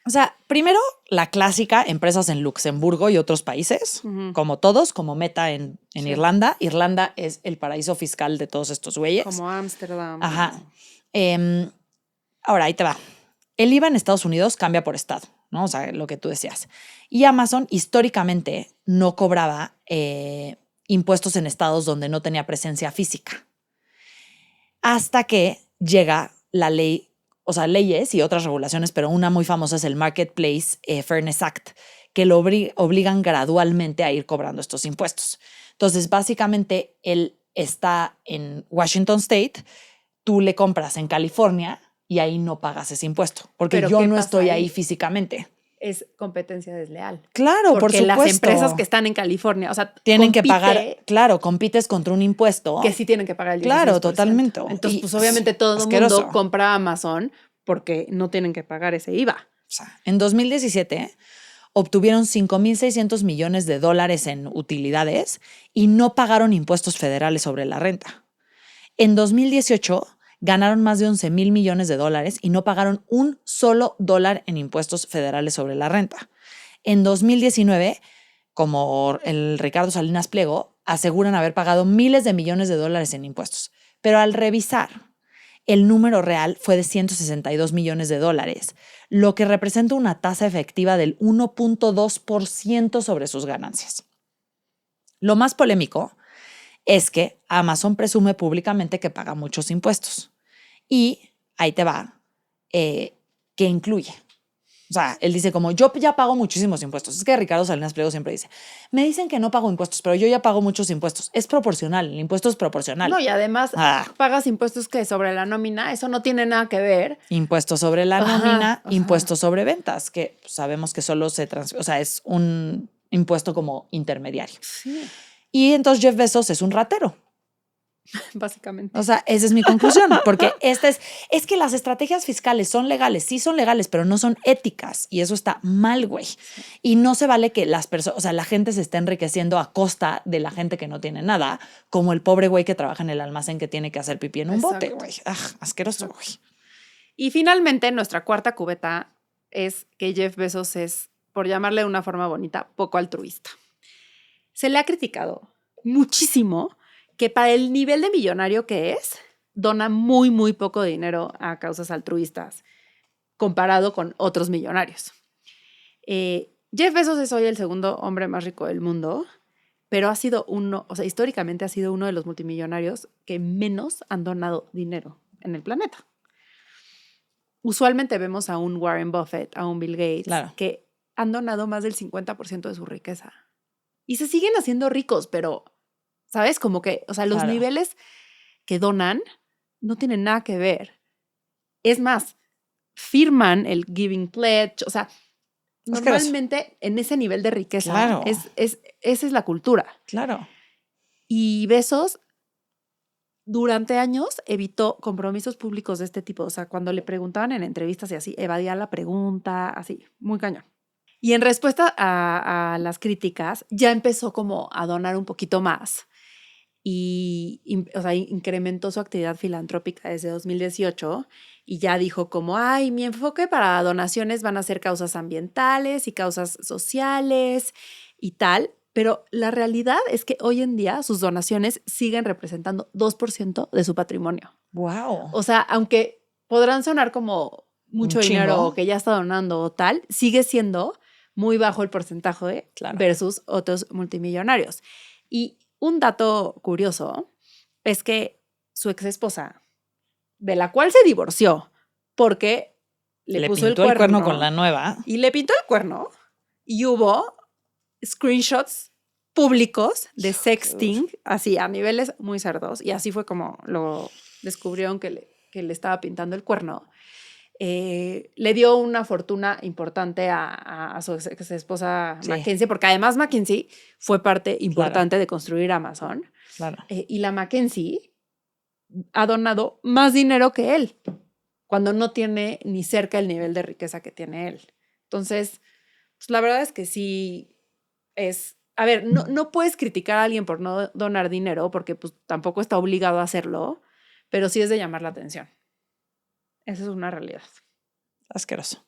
O sea, primero, la clásica, empresas en Luxemburgo y otros países, como todos, como Meta en Irlanda. Irlanda es el paraíso fiscal de todos estos güeyes. Como Ámsterdam. Ajá. Ahora, ahí te va. El IVA en Estados Unidos cambia por estado, ¿no? O sea, lo que tú decías. Y Amazon históricamente no cobraba impuestos en estados donde no tenía presencia física. Hasta que llega la ley, o sea, leyes y otras regulaciones, pero una muy famosa es el Marketplace Fairness Act, que lo obligan gradualmente a ir cobrando estos impuestos. Entonces, básicamente, él está en Washington State, tú le compras en California y ahí no pagas ese impuesto, porque yo no estoy ahí físicamente. Es competencia desleal. Claro, por supuesto. Porque las empresas que están en California, o sea, tienen que pagar, claro, compites contra un impuesto. Que sí tienen que pagar el 16%. Claro, totalmente. Entonces, pues obviamente todo el mundo compra Amazon porque no tienen que pagar ese IVA. O sea, en 2017 obtuvieron $5,600 millones en utilidades y no pagaron impuestos federales sobre la renta. En 2018 ganaron más de $11,000 millones y no pagaron un solo dólar en impuestos federales sobre la renta. En 2019, como el Ricardo Salinas Pliego, aseguran haber pagado miles de millones de dólares en impuestos. Pero al revisar, el número real fue de $162 millones, lo que representa una tasa efectiva del 1.2% sobre sus ganancias. Lo más polémico es que Amazon presume públicamente que paga muchos impuestos. Y ahí te va, ¿qué incluye? O sea, él dice como, yo ya pago muchísimos impuestos. Es que Ricardo Salinas Pliego siempre dice, me dicen que no pago impuestos, pero yo ya pago muchos impuestos. Es proporcional, el impuesto es proporcional. No, y además pagas impuestos que sobre la nómina, eso no tiene nada que ver. Impuestos sobre la nómina, impuestos sobre ventas, que sabemos que solo o sea, es un impuesto como intermediario. Sí. Y entonces Jeff Bezos es un ratero. Básicamente. O sea, esa es mi conclusión, porque es que las estrategias fiscales son legales, sí son legales, pero no son éticas y eso está mal, güey. Y no se vale que las personas, o sea, la gente se esté enriqueciendo a costa de la gente que no tiene nada, como el pobre güey que trabaja en el almacén que tiene que hacer pipí en un bote, güey. Asqueroso, güey. Y finalmente, nuestra cuarta cubeta es que Jeff Bezos es, por llamarle de una forma bonita, poco altruista. Se le ha criticado muchísimo que para el nivel de millonario que es, dona muy, muy poco dinero a causas altruistas comparado con otros millonarios. Jeff Bezos es hoy el segundo hombre más rico del mundo, pero ha sido históricamente ha sido uno de los multimillonarios que menos han donado dinero en el planeta. Usualmente vemos a un Warren Buffett, a un Bill Gates, que han donado más del 50% de su riqueza. Y se siguen haciendo ricos, pero ¿sabes? Como que, o sea, los niveles que donan no tienen nada que ver. Es más, firman el Giving Pledge. O sea, normalmente en ese nivel de riqueza esa es la cultura. Claro. Y Bezos durante años evitó compromisos públicos de este tipo. O sea, cuando le preguntaban en entrevistas y así, evadía la pregunta, así, muy cañón. Y en respuesta a las críticas, ya empezó como a donar un poquito más. Y o sea, incrementó su actividad filantrópica desde 2018 y ya dijo como, mi enfoque para donaciones van a ser causas ambientales y causas sociales y tal, Pero la realidad es que hoy en día sus donaciones siguen representando 2% de su patrimonio. Wow. O sea, aunque podrán sonar como mucho dinero que ya está donando o tal, sigue siendo muy bajo el porcentaje versus otros multimillonarios. Y un dato curioso es que su ex esposa, de la cual se divorció porque le puso pintó el cuerno con la nueva. Y le pintó el cuerno. Y hubo screenshots públicos de sexting, así a niveles muy cerdos. Y así fue como lo descubrieron que le estaba pintando el cuerno. Le dio una fortuna importante a su ex esposa Mackenzie, porque además Mackenzie fue parte importante de construir Amazon. Claro. Y la Mackenzie ha donado más dinero que él, cuando no tiene ni cerca el nivel de riqueza que tiene él. Entonces, pues la verdad es que sí es... A ver, no puedes criticar a alguien por no donar dinero, porque pues tampoco está obligado a hacerlo, pero sí es de llamar la atención. Esa es una realidad. Asqueroso.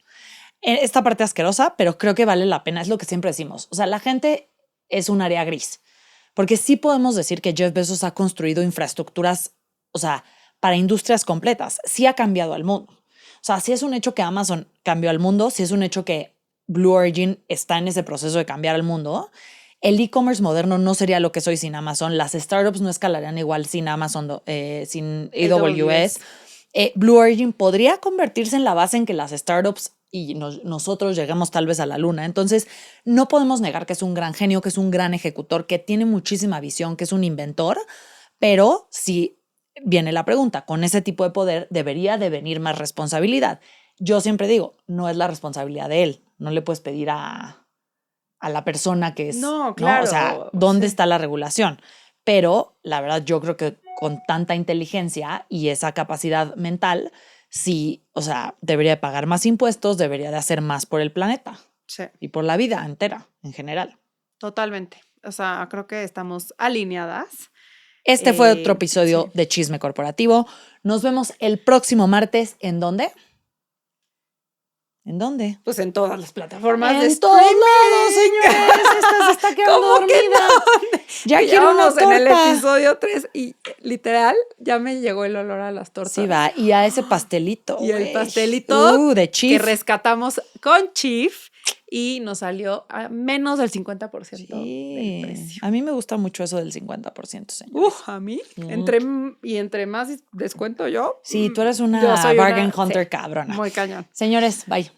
Esta parte asquerosa, pero creo que vale la pena, es lo que siempre decimos. O sea, la gente es un área gris, porque sí podemos decir que Jeff Bezos ha construido infraestructuras, o sea, para industrias completas. Sí ha cambiado al mundo. O sea, sí es un hecho que Amazon cambió al mundo, sí es un hecho que Blue Origin está en ese proceso de cambiar al mundo. El e-commerce moderno no sería lo que soy sin Amazon. Las startups no escalarían igual sin Amazon, sin AWS. Blue Origin podría convertirse en la base en que las startups y nosotros lleguemos tal vez a la luna. Entonces, no podemos negar que es un gran genio, que es un gran ejecutor, que tiene muchísima visión, que es un inventor, pero sí viene la pregunta, con ese tipo de poder debería de venir más responsabilidad. Yo siempre digo, no es la responsabilidad de él, no le puedes pedir a la persona que es, no, claro, ¿no? O sea, ¿dónde está la regulación? Pero la verdad yo creo que con tanta inteligencia y esa capacidad mental, sí, o sea, debería de pagar más impuestos, debería de hacer más por el planeta y por la vida entera en general. Totalmente. O sea, creo que estamos alineadas. Este fue otro episodio de Chisme Corporativo. Nos vemos el próximo martes. ¿En dónde? ¿En dónde? Pues en todas las plataformas de streaming. En todos lados, señores. Esta se está quedando dormida. Ya quiero una torta. En el episodio 3 y literal ya me llegó el olor a las tortas. Sí, va. Y a ese pastelito. Y el pastelito de Chief. Que rescatamos con Chief y nos salió a menos del 50% del precio. A mí me gusta mucho eso del 50%, señor. A mí. Entre más descuento yo. Sí, tú eres una bargain hunter cabrona. Muy cañón. Señores, bye.